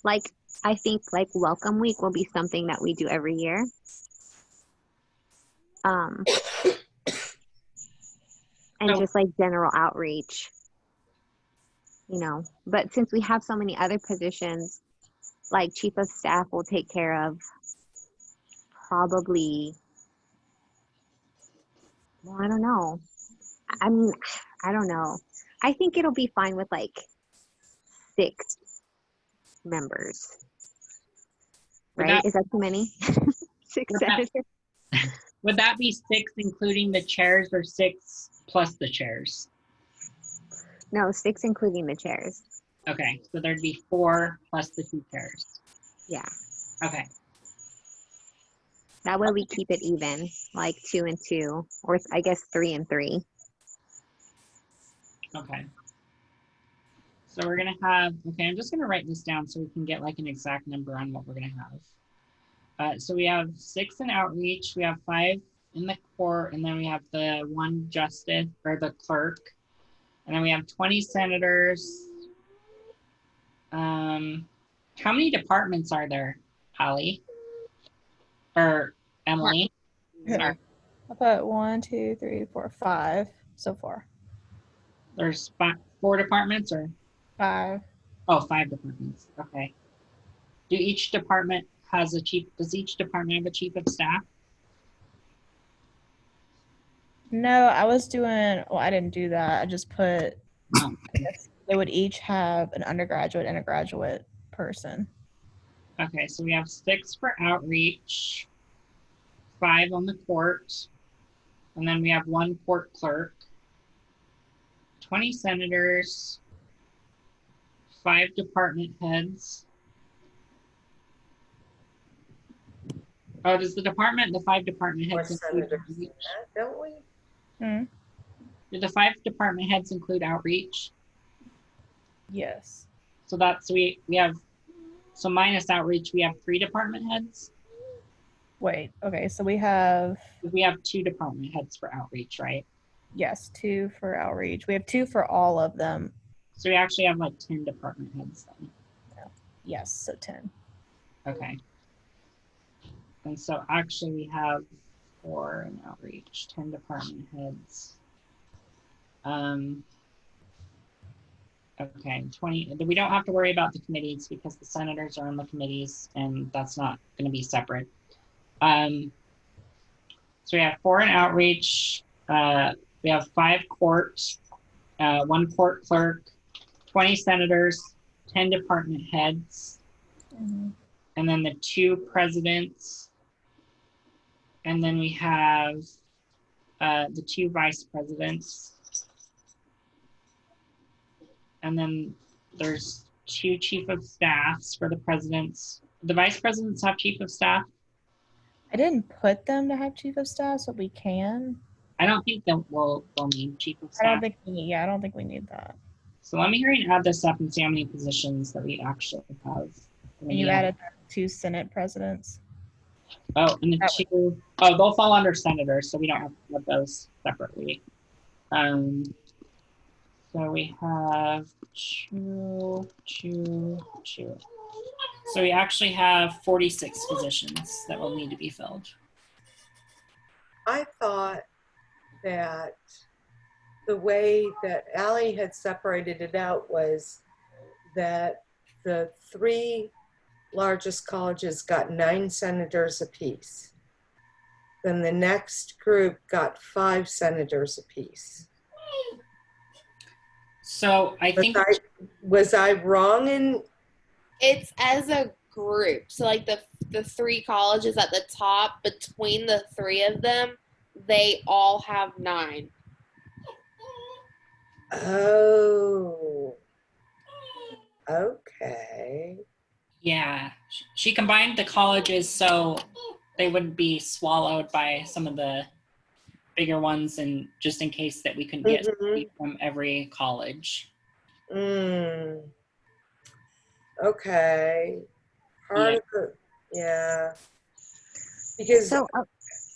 Like, I think like Welcome Week will be something that we do every year. And just like general outreach, you know. But since we have so many other positions, like chief of staff will take care of probably, well, I don't know. I mean, I don't know. I think it'll be fine with like 6 members. Right? Is that too many? 6 senators? Would that be 6 including the chairs or 6 plus the chairs? No, 6 including the chairs. Okay, so there'd be 4 plus the 2 chairs. Yeah. Okay. That way we keep it even, like 2 and 2, or I guess 3 and 3. Okay. So we're gonna have, okay, I'm just gonna write this down so we can get like an exact number on what we're gonna have. So we have 6 in outreach, we have 5 in the court, and then we have the 1 justice or the clerk, and then we have 20 senators. How many departments are there, Holly? Or Emily? Sorry. I put 1, 2, 3, 4, 5 so far. There's 4 departments or? 5. Oh, 5 departments. Okay. Do each department has a chief? Does each department have a chief of staff? No, I was doing. Well, I didn't do that. I just put. They would each have an undergraduate and a graduate person. Okay, so we have 6 for outreach, 5 on the court, and then we have 1 court clerk, 20 senators, 5 department heads. Oh, does the 5 department heads include outreach? Don't we? Do the 5 department heads include outreach? Yes. So that's we have So minus outreach, we have 3 department heads. Wait, okay, so we have, We have 2 department heads for outreach, right? yes, 2 for outreach. We have 2 for all of them. So we actually have like 10 department heads then. Yes, so 10. Okay. And so actually we have 4 in outreach, 10 department heads. Okay, 20. We don't have to worry about the committees because the senators are on the committees and that's not going to be separate. So we have 4 in outreach. We have 5 courts, 1 court clerk, 20 senators, 10 department heads, Mhm. and then the 2 presidents. And then we have the 2 vice presidents. And then there's 2 chief of staffs for the presidents. The vice presidents have chief of staff. I didn't put them to have chief of staff, so we can. I don't think that we'll need chief of I staff. don't think we need, yeah, I don't think we need that. So let me hurry and add this up and see how many positions that we actually have. And you added 2 Senate presidents. Oh, and the That 2, oh, they'll fall under senators, so we don't have to have those separately. So we have 2, 2, 2. So we actually have 46 positions that will need to be filled. I thought that the way that Allie had separated it out was that the 3 largest colleges got 9 senators apiece. Then the next group got 5 senators apiece. So I think Was I wrong in? It's as a group. So like the 3 colleges at the top, between the 3 of them, they all have 9. Oh, okay. yeah, she combined the colleges so they wouldn't be swallowed by some of the bigger ones, and just in case that we couldn't get somebody from every college. Okay. Part of the, yeah. Because So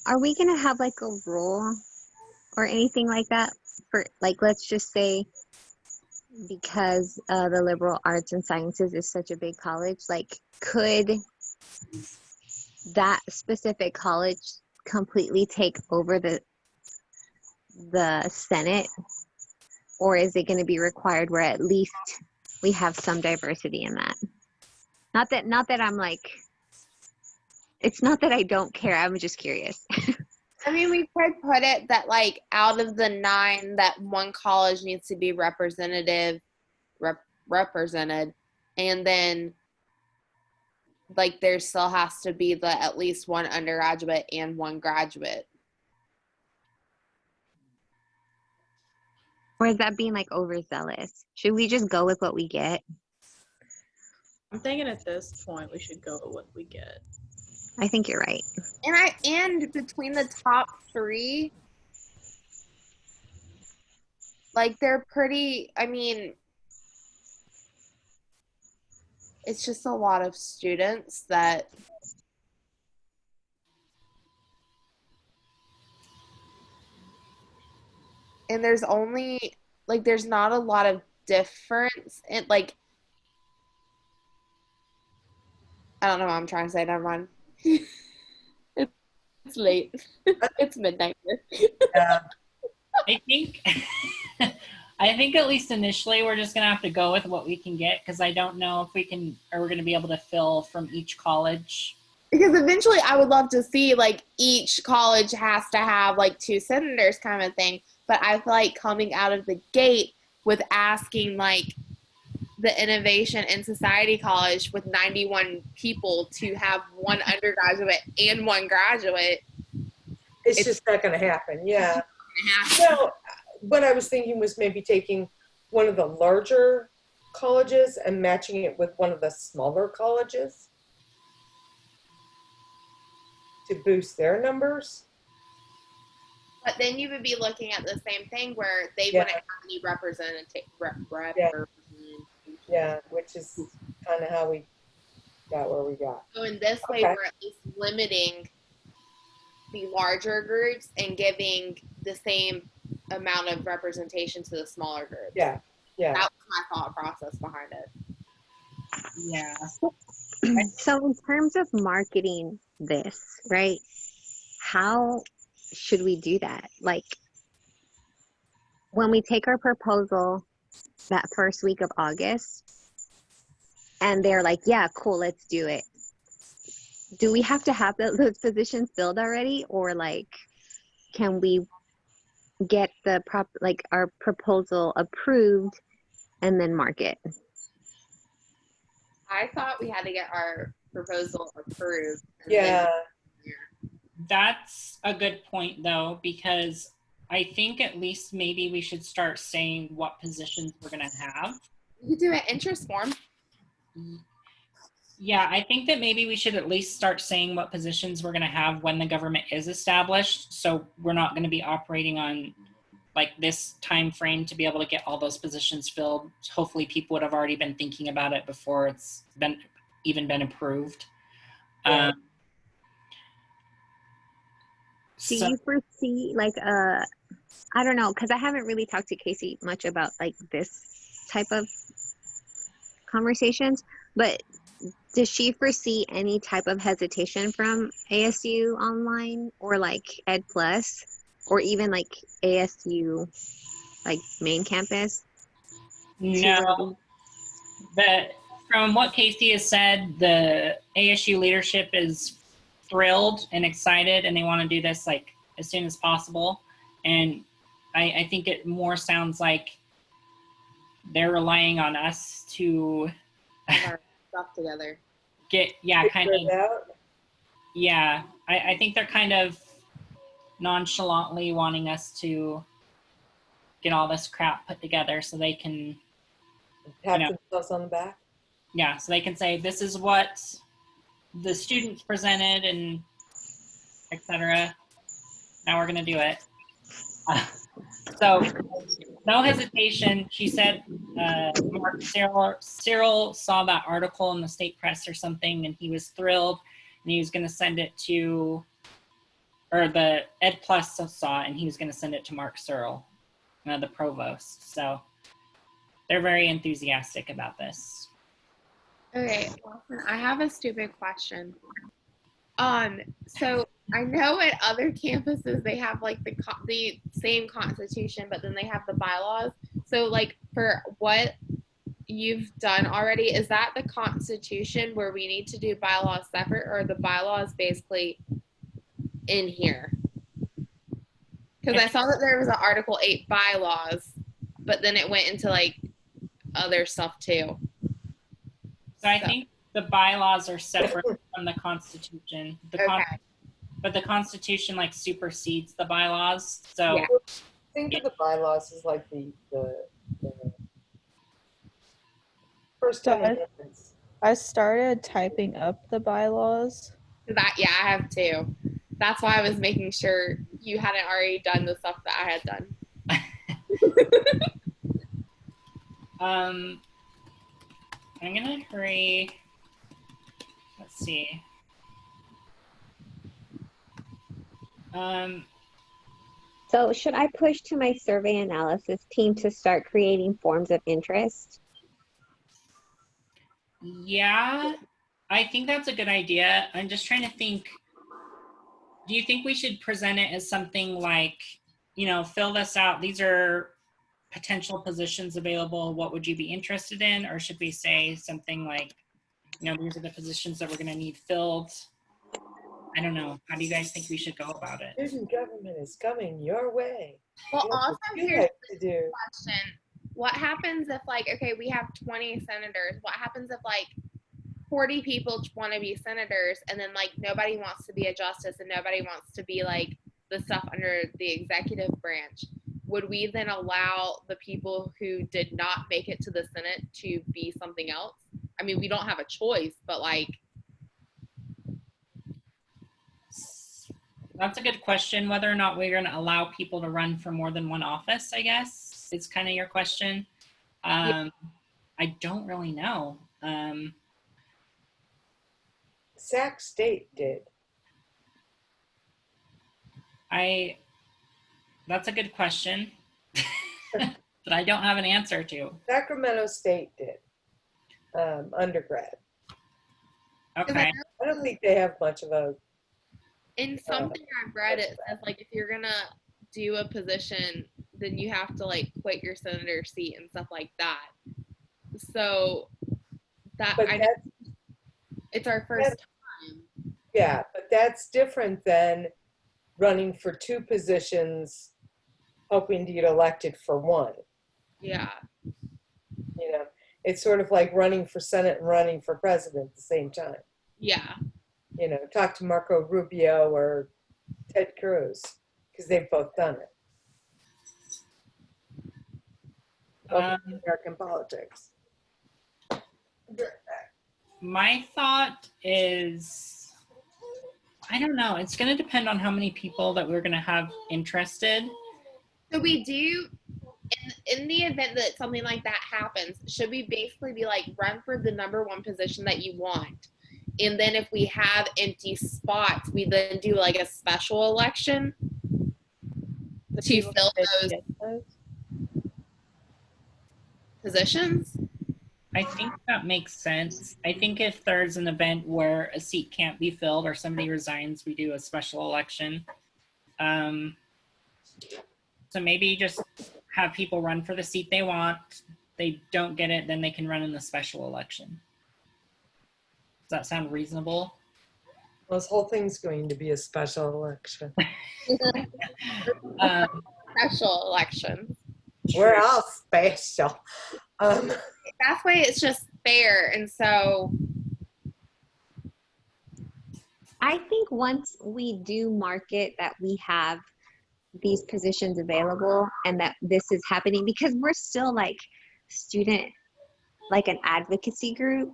are we going to have like a rule or anything like that for, like, let's just say because the liberal arts and sciences is such a big college, like could that specific college completely take over the Senate, or is it going to be required where at least we have some diversity in that? Not that I'm like, it's not that I don't care, I'm just curious. I mean, we could put it that like out of the 9, that 1 college needs to be represented, and then like there still has to be the at least 1 undergraduate and 1 graduate. Or is that being like overzealous? Should we just go with what we get? I'm thinking at this point we should go with what we get. I think you're right. And between the top 3, like they're pretty, I mean, it's just a lot of students that and there's only like there's not a lot of difference in like I don't know what I'm trying to say, never mind. It's late. It's midnight here. yeah. I think I think at least initially we're just gonna have to go with what we can get, because I don't know if we can, or we're gonna be able to fill from each college. Because eventually I would love to see like each college has to have like 2 senators kind of thing. But I feel like coming out of the gate with asking like the Innovation and Society College with 91 people to have 1 undergraduate and 1 graduate. It's just not going to happen. Yeah. So what I was thinking was maybe taking one of the larger colleges and matching it with one of the smaller colleges to boost their numbers. But then you would be looking at the same thing where they Yeah. wouldn't have any representation. Yeah, which is kind of how we got where we got. So in this way, Okay. we're at least limiting the larger groups and giving the same amount of representation to the smaller groups. Yeah, yeah. That was my thought process behind it. Yeah. So in terms of marketing this, right? How should we do that? Like when we take our proposal that first week of August and they're like, yeah, cool, let's do it. Do we have to have those positions filled already, or like can we get the our proposal approved and then market? I thought we had to get our proposal approved. And Yeah. That's a good point, though, because I think at least maybe we should start saying what positions we're going to have. You could do an interest form. Yeah, I think that maybe we should at least start saying what positions we're going to have when the government is established. So we're not going to be operating on like this time frame to be able to get all those positions filled. Hopefully people would have already been thinking about it before it's been approved. Yeah. Do you foresee like I don't know, because I haven't really talked to Casey much about like this type of conversations, but does she foresee any type of hesitation from ASU online or like Ed Plus or even like ASU like main campus? No, but from what Casey has said, the ASU leadership is thrilled and excited, and they want to do this like as soon as possible. And I think it more sounds like they're relying on us to Have our stuff together. I think they're kind of nonchalantly wanting us to get all this crap put together so they can Pat themselves on the back. Yeah, so they can say this is what the students presented and etc. Now we're going to do it. So no hesitation. She said Cyril saw that article in the state press or something, and he was thrilled, and he was going to send it to, or the Ed Plus saw it, and he was going to send it to Mark Searle, the provost. So they're very enthusiastic about this. Okay, Lawson, I have a stupid question. So I know at other campuses they have like the same constitution, but then they have the bylaws. So like for what you've done already, is that the constitution where we need to do bylaws separate, or the bylaws basically in here? Because I saw that there was an Article 8 bylaws, but then it went into like other stuff too. So I think the bylaws are separate from the Constitution. But the Constitution like supersedes the bylaws. So Yeah. Think of the bylaws as like the first time amendments. I started typing up the bylaws. I have too. That's why I was making sure you hadn't already done the stuff that I had done. I'm gonna hurry. Let's see. So should I push to my survey analysis team to start creating forms of interest? Yeah, I think that's a good idea. I'm just trying to think. Do you think we should present it as something like, fill this out? These are potential positions available. What would you be interested in? Or should we say something like, these are the positions that we're going to need filled? I don't know. How do you guys think we should go about it? Student government is coming your way. Well, also here's to do. question. What happens if we have 20 senators? What happens if 40 people want to be senators and then nobody wants to be a justice and nobody wants to be the stuff under the executive branch? Would we then allow the people who did not make it to the Senate to be something else? I mean, we don't have a choice, but That's a good question. Whether or not we're going to allow people to run for more than one office, I guess, is kind of your question. I don't really know. Sac State did. That's a good question that I don't have an answer to. Sacramento State did. Undergrad. Okay. I don't think they have much of a. In something I've read, it says like if you're gonna do a position, then you have to like quit your senator seat and stuff like that. So that But I know that's, it's our first time. yeah, but that's different than running for two positions, hoping to get elected for one. Yeah. You know, it's sort of like running for Senate and running for president at the same time. Yeah. You know, talk to Marco Rubio or Ted Cruz, because they've both done it. Welcome to American politics. My thought is, I don't know. It's going to depend on how many people that we're going to have interested. So we do in the event that something like that happens, should we basically be like run for the number one position that you want? And then if we have empty spots, we then do like a special election to fill those positions. I think that makes sense. I think if there's an event where a seat can't be filled or somebody resigns, we do a special election. So maybe just have people run for the seat they want. They don't get it, then they can run in the special election. Does that sound reasonable? Well, this whole thing's going to be a special election. Special elections. We're all special. That's why it's just fair. And so I think once we do market that we have these positions available and that this is happening, because we're still like student, like an advocacy group.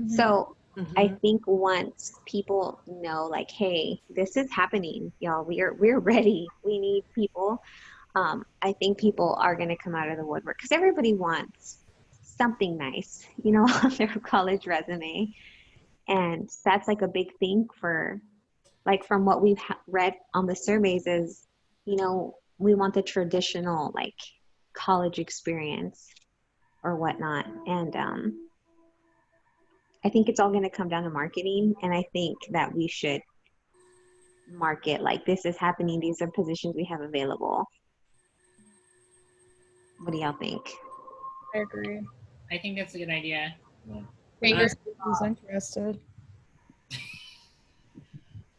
Mm-hmm. So I think once people know like, hey, this is happening, y'all, we're ready. We need people. I think people are going to come out of the woodwork because everybody wants something nice, you know, on their college resume. And that's like a big thing for, like, from what we've read on the surveys is, you know, we want the traditional like college experience or whatnot. And I think it's all going to come down to marketing. And I think that we should market like this is happening. These are positions we have available. What do y'all think? I agree. I think that's a good idea. Who's interested?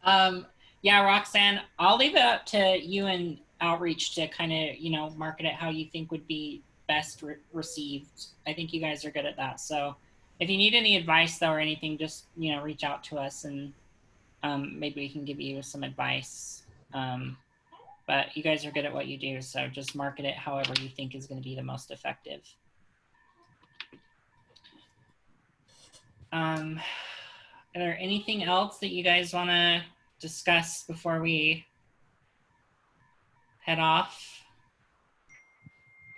Yeah, Roxanne, I'll leave it up to you and Outreach to kind of, you know, market it how you think would be best received. I think you guys are good at that. So if you need any advice though or anything, just, you know, reach out to us and maybe we can give you some advice. But you guys are good at what you do. So just market it however you think is going to be the most effective. Are there anything else that you guys want to discuss before we head off?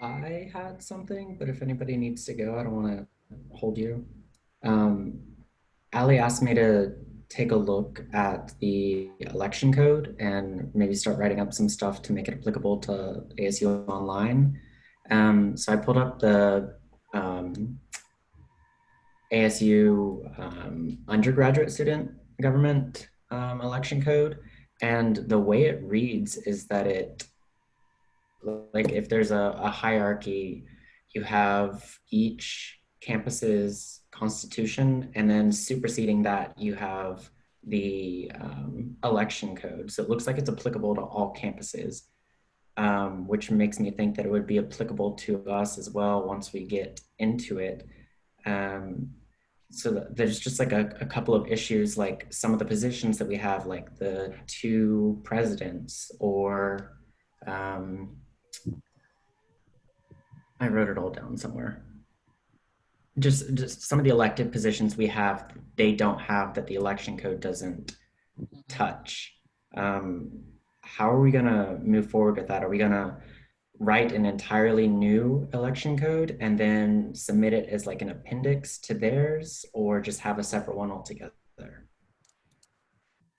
I had something, but if anybody needs to go, I don't want to hold you. Allie asked me to take a look at the election code and maybe start writing up some stuff to make it applicable to ASU Online. So I pulled up the ASU undergraduate student government election code. And the way it reads is that it, like if there's a hierarchy, you have each campus's constitution, and then superseding that, you have the election code. So it looks like it's applicable to all campuses, which makes me think that it would be applicable to us as well once we get into it. So there's just like a couple of issues, like some of the positions that we have, like the 2 presidents, or I wrote it all down somewhere. Just some of the elected positions we have, they don't have, that the election code doesn't touch. How are we gonna move forward with that? Are we gonna write an entirely new election code and then submit it as like an appendix to theirs, or just have a separate one altogether?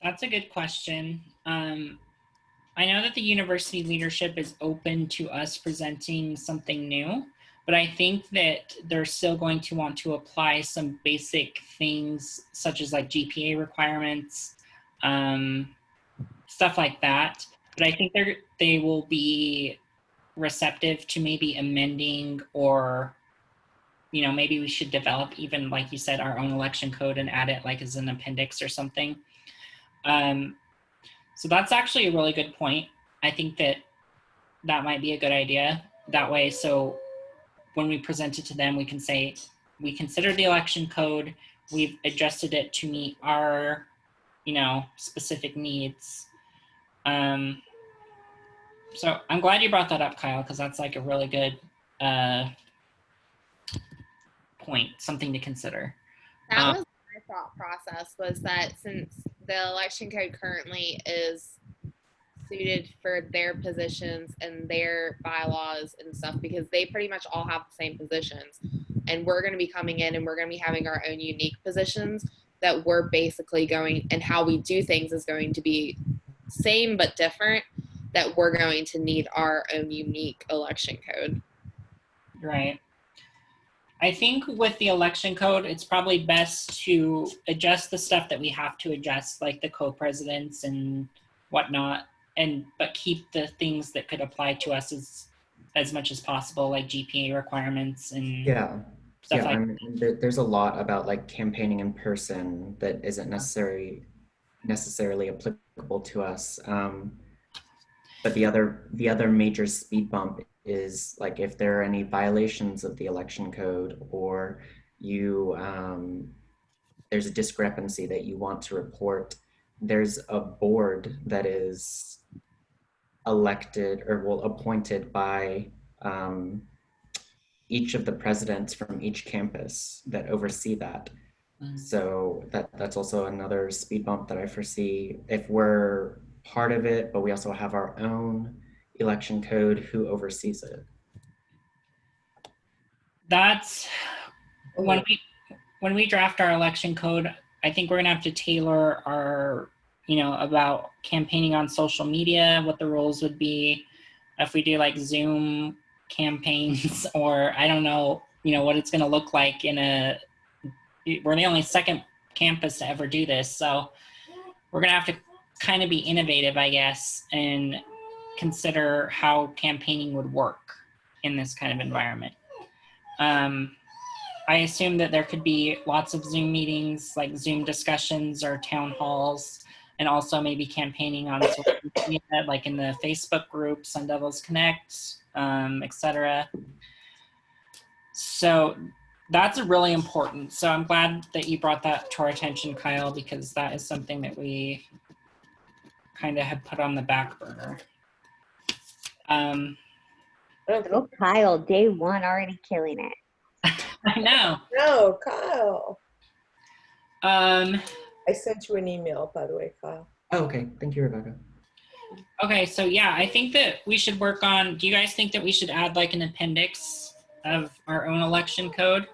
That's a good question. I know that the university leadership is open to us presenting something new, but I think that they're still going to want to apply some basic things such as like GPA requirements, stuff like that. But I think they will be receptive to maybe amending, or maybe we should develop, even like you said, our own election code and add it like as an appendix or something. So that's actually a really good point. I think that might be a good idea that way. So when we present it to them, we can say, we consider the election code, we've adjusted it to meet our, specific needs. So I'm glad you brought that up, Kyle, because that's like a really good point, something to consider. That was my thought process, was that since the election code currently is suited for their positions and their bylaws and stuff, because they pretty much all have the same positions, and we're going to be coming in and we're going to be having our own unique positions, that we're basically going, and how we do things is going to be same but different, that we're going to need our own unique election code. Right. I think with the election code, it's probably best to adjust the stuff that we have to adjust, like the co-presidents and whatnot, but keep the things that could apply to us as much as possible, like GPA requirements and stuff like that. There's a lot about like campaigning in person that isn't necessarily applicable to us. But the other major speed bump is like if there are any violations of the election code, or there's a discrepancy that you want to report, there's a board that is elected or appointed by each of the presidents from each campus that oversee that. So that's also another speed bump that I foresee if we're part of it, but we also have our own election code who oversees it. That's when we draft our election code, I think we're gonna have to tailor our, about campaigning on social media, what the rules would be if we do like Zoom campaigns, or I don't know, what it's gonna look like we're the only second campus to ever do this. So we're gonna have to kind of be innovative, I guess, and consider how campaigning would work in this kind of environment. I assume that there could be lots of Zoom meetings, like Zoom discussions or town halls, and also maybe campaigning on social media, like in the Facebook group, Sun Devils Connect, etc. So that's really important. So I'm glad that you brought that to our attention, Kyle, because that is something that we kind of had put on the back burner. Oh, Kyle, day one already killing it. I know. No, Kyle. I sent you an email, by the way, Kyle. Oh, okay. Thank you, Rebecca. Okay, so yeah, I think that we should work on, do you guys think that we should add like an appendix of our own election code?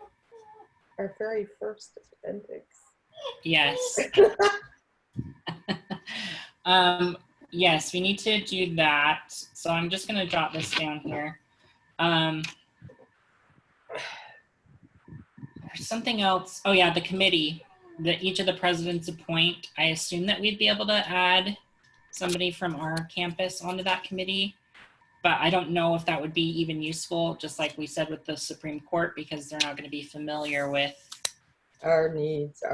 Our very first appendix. Yes. Yes, we need to do that. So I'm just going to jot this down here. There's something else. Oh yeah, the committee that each of the presidents appoint. I assume that we'd be able to add somebody from our campus onto that committee, but I don't know if that would be even useful, just like we said with the Supreme Court, because they're not going to be familiar with our needs,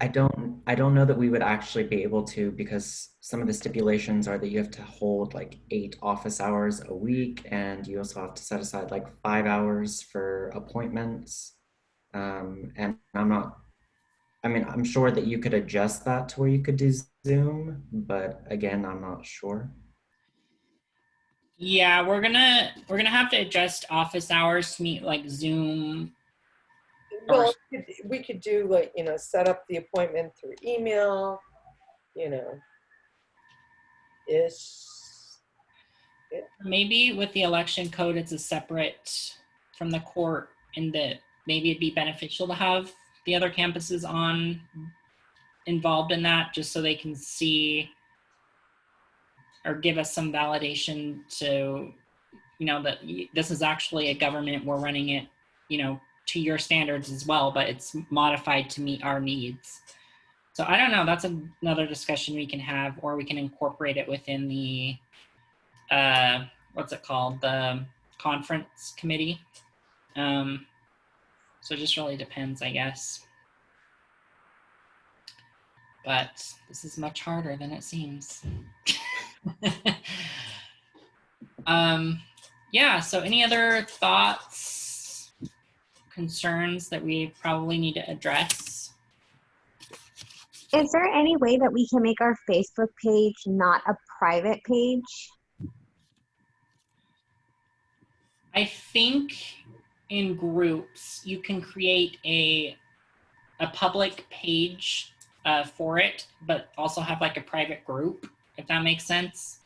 I don't know that we would actually be able to, because some of the stipulations are that you have to hold like 8 office hours a week, and you also have to set aside like 5 hours for appointments. And I'm sure that you could adjust that to where you could do Zoom, but again, I'm not sure. Yeah, we're gonna have to adjust office hours to meet like Zoom. Well, we could do like, set up the appointment through email, ish. Yeah. Maybe with the election code, it's a separate from the court, in that maybe it'd be beneficial to have the other campuses on involved in that, just so they can see or give us some validation to, that this is actually a government, we're running it, to your standards as well, but it's modified to meet our needs. So I don't know, that's another discussion we can have, or we can incorporate it within the, what's it called? The conference committee. So it just really depends, I guess. But this is much harder than it seems. Yeah, so any other thoughts, concerns that we probably need to address? Is there any way that we can make our Facebook page not a private page? I think in groups, you can create a public page for it, but also have like a private group, if that makes sense.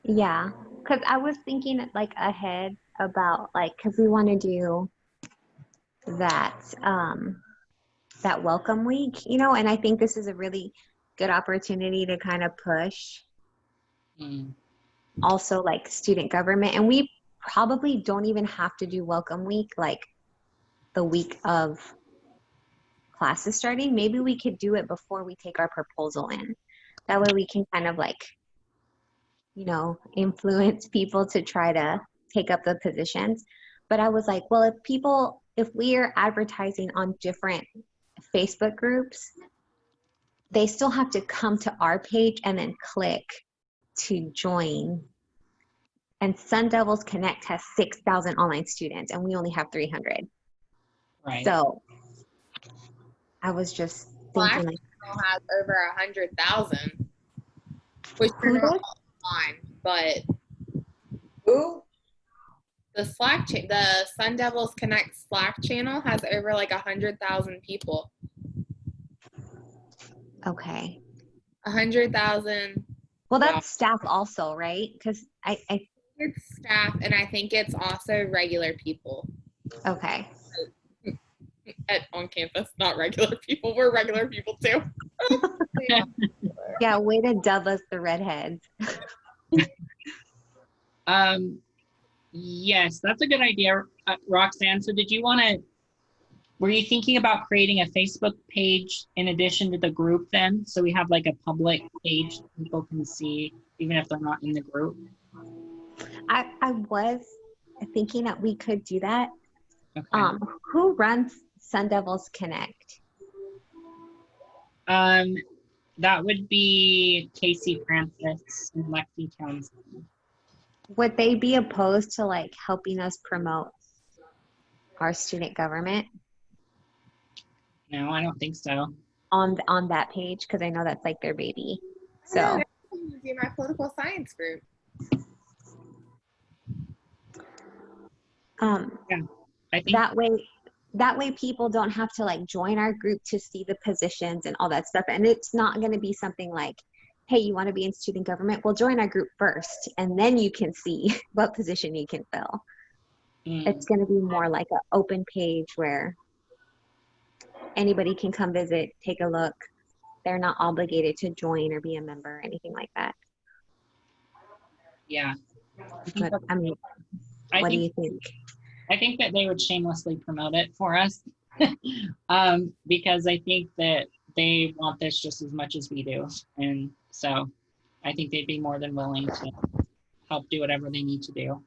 Yeah, because I was thinking like ahead about like, because we want to do that that welcome week, and I think this is a really good opportunity to kind of push also like student government. And we probably don't even have to do welcome week like the week of classes starting. Maybe we could do it before we take our proposal in. That way we can kind of like, influence people to try to take up the positions. But I was like, well, if we're advertising on different Facebook groups, they still have to come to our page and then click to join. And Sun Devils Connect has 6,000 online students and we only have 300. Right. So I was just thinking like, has over 100,000, which are not online, but Who? the the Sun Devils Connect Slack channel has over like 100,000 people. okay. 100,000. Well, that's staff also, right? Because I it's staff, and I think it's also regular people okay. on campus, not regular people. We're regular people too. Yeah, way to dub us the redheads. Yes, that's a good idea, Roxanne. So were you thinking about creating a Facebook page in addition to the group then? So we have like a public page people can see even if they're not in the group? I was thinking that we could do that. Okay. Who runs Sun Devils Connect? That would be Casey Francis and Lexi Townsend. Would they be opposed to like helping us promote our student government? No, I don't think so. On that page, because I know that's like their baby. So Yeah, do my political science group. Yeah, I think that way people don't have to like join our group to see the positions and all that stuff. And it's not going to be something like, hey, you want to be in student government? Well, join our group first, and then you can see what position you can fill. It's going to be more like an open page where anybody can come visit, take a look. They're not obligated to join or be a member or anything like that. Yeah. But, I mean, what do you think? I think that they would shamelessly promote it for us because I think that they want this just as much as we do. And so I think they'd be more than willing to help do whatever they need to do.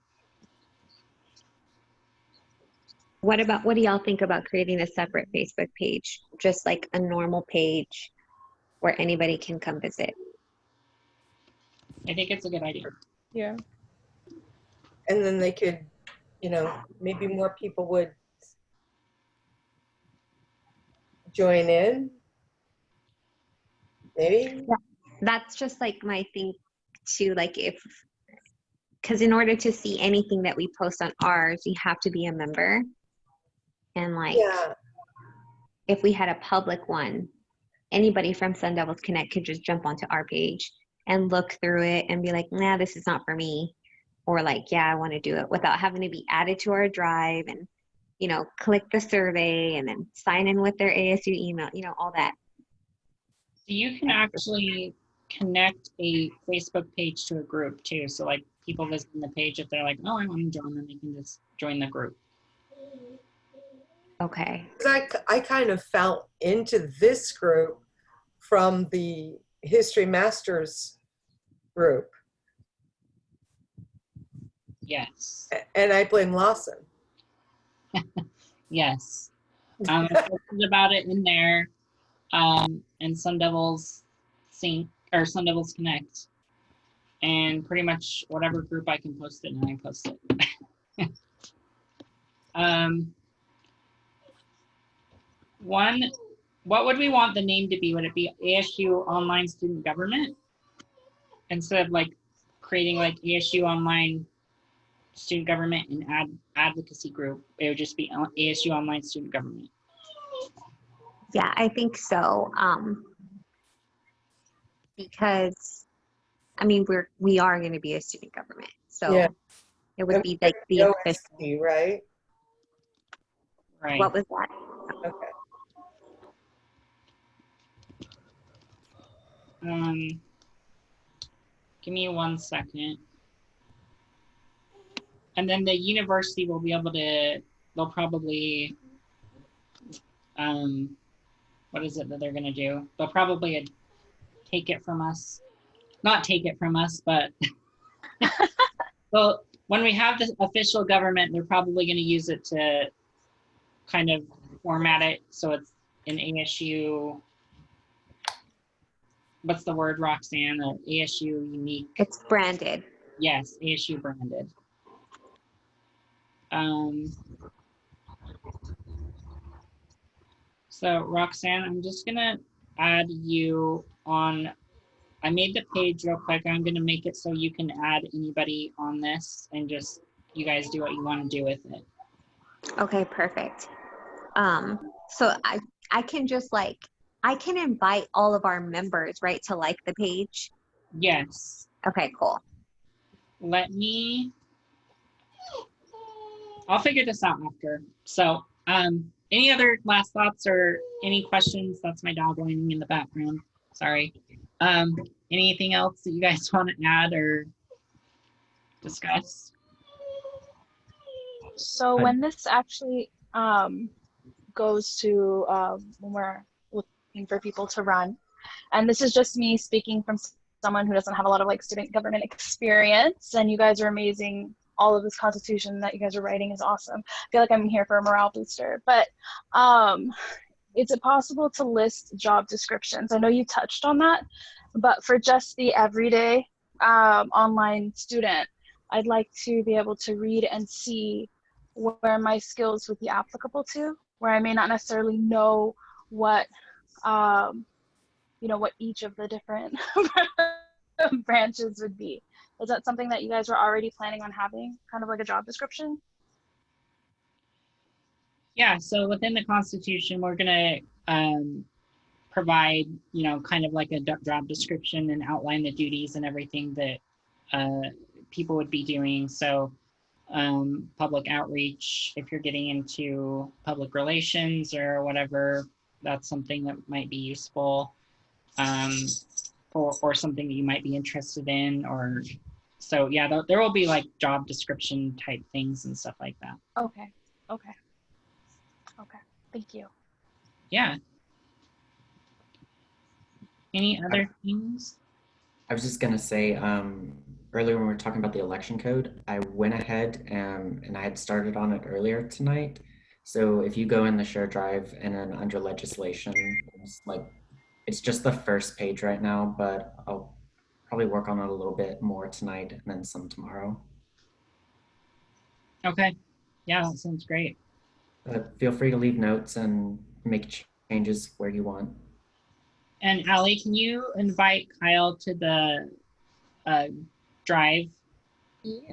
What do y'all think about creating a separate Facebook page? Just like a normal page where anybody can come visit? I think it's a good idea. Yeah. And then they could, maybe more people would join in. Maybe. Yeah. That's just like my thing too. Like because in order to see anything that we post on ours, you have to be a member. And like, yeah. If we had a public one, anybody from Sun Devils Connect could just jump onto our page and look through it and be like, nah, this is not for me. Or like, yeah, I want to do it, without having to be added to our drive and, click the survey and then sign in with their ASU email, all that. You can actually connect a Facebook page to a group too. So like people visiting the page, if they're like, oh, I want to join, then they can just join the group. Okay. 'Cause I kind of fell into this group from the History Masters group, Yes. and I blame Lawson. Yes. I posted about it in there. And Sun Devils Sync or Sun Devils Connect. And pretty much whatever group I can post it in, I post it. What would we want the name to be? Would it be ASU Online Student Government? Instead of like creating like ASU Online Student Government and Advocacy Group, it would just be ASU Online Student Government. Yeah, I think so. Because I mean we are going to be a student government, so Yeah. it would be like the official. OSG, right? Right. What was that? Okay. Give me 1 second. And then the university will be able to, they'll probably, what is it that they're gonna do? They'll probably take it from us. Not take it from us, but well, when we have the official government, they're probably gonna use it to kind of format it so it's an ASU, what's the word, Roxanne? ASU unique. It's branded. Yes, ASU branded. So Roxanne, I'm just gonna add you on. I made the page real quick. I'm gonna make it so you can add anybody on this and just you guys do what you want to do with it. Okay, perfect. So I can just like I can invite all of our members, right, to like the page. Yes. Okay, cool. I'll figure this out after. So, any other last thoughts or any questions? That's my dog whining in the background. Sorry. Anything else that you guys want to add or discuss? So when this actually goes to when we're looking for people to run, and this is just me speaking from someone who doesn't have a lot of like student government experience, and you guys are amazing. All of this constitution that you guys are writing is awesome. I feel like I'm here for a morale booster, but is it possible to list job descriptions? I know you touched on that, but for just the everyday online student, I'd like to be able to read and see where my skills would be applicable to, where I may not necessarily know what, what each of the different branches would be. Is that something that you guys were already planning on having, kind of like a job description? Yeah, so within the Constitution, we're gonna provide, kind of like a job description and outline the duties and everything that people would be doing. So public outreach, if you're getting into public relations or whatever, that's something that might be useful, or something that you might be interested in, or so yeah, there will be like job description type things and stuff like that. Okay. Thank you. Yeah. Any other things? I was just gonna say, earlier when we were talking about the election code, I went ahead and I had started on it earlier tonight. So if you go in the share drive and then under legislation, it's just the first page right now, but I'll probably work on it a little bit more tonight and then some tomorrow. Okay. Yeah, that sounds great. But feel free to leave notes and make changes where you want. And Allie, can you invite Kyle to the drive? Yeah.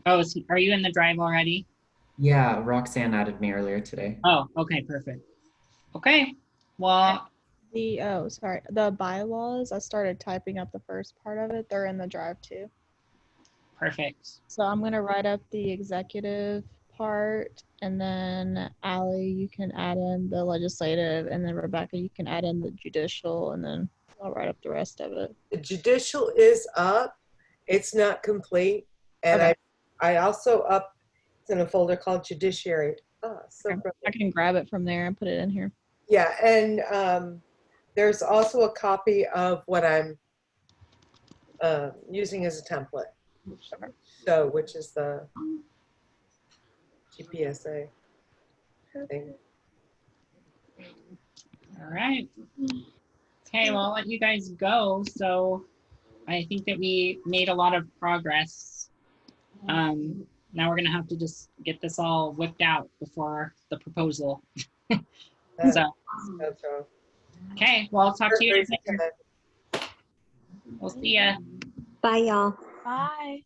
Oh, are you in the drive already? Yeah, Roxanne added me earlier today. Oh, okay, perfect. Okay, well. The bylaws, I started typing up the first part of it. They're in the drive too. Perfect. So I'm going to write up the executive part, and then Allie, you can add in the legislative, and then Rebecca, you can add in the judicial, and then I'll write up the rest of it. The judicial is up. It's not complete. And Okay. I also up, it's in a folder called judiciary. Oh, so Okay. brilliant. I can grab it from there and put it in here. Yeah, and there's also a copy of what I'm using as a template. So, which is the GPSA thing. All right. Okay, well, I'll let you guys go. So I think that we made a lot of progress. Now we're gonna have to just get this all whipped out before the proposal. So, That's wrong. okay, well, I'll talk to you guys later. We'll see ya. Bye, y'all. Bye.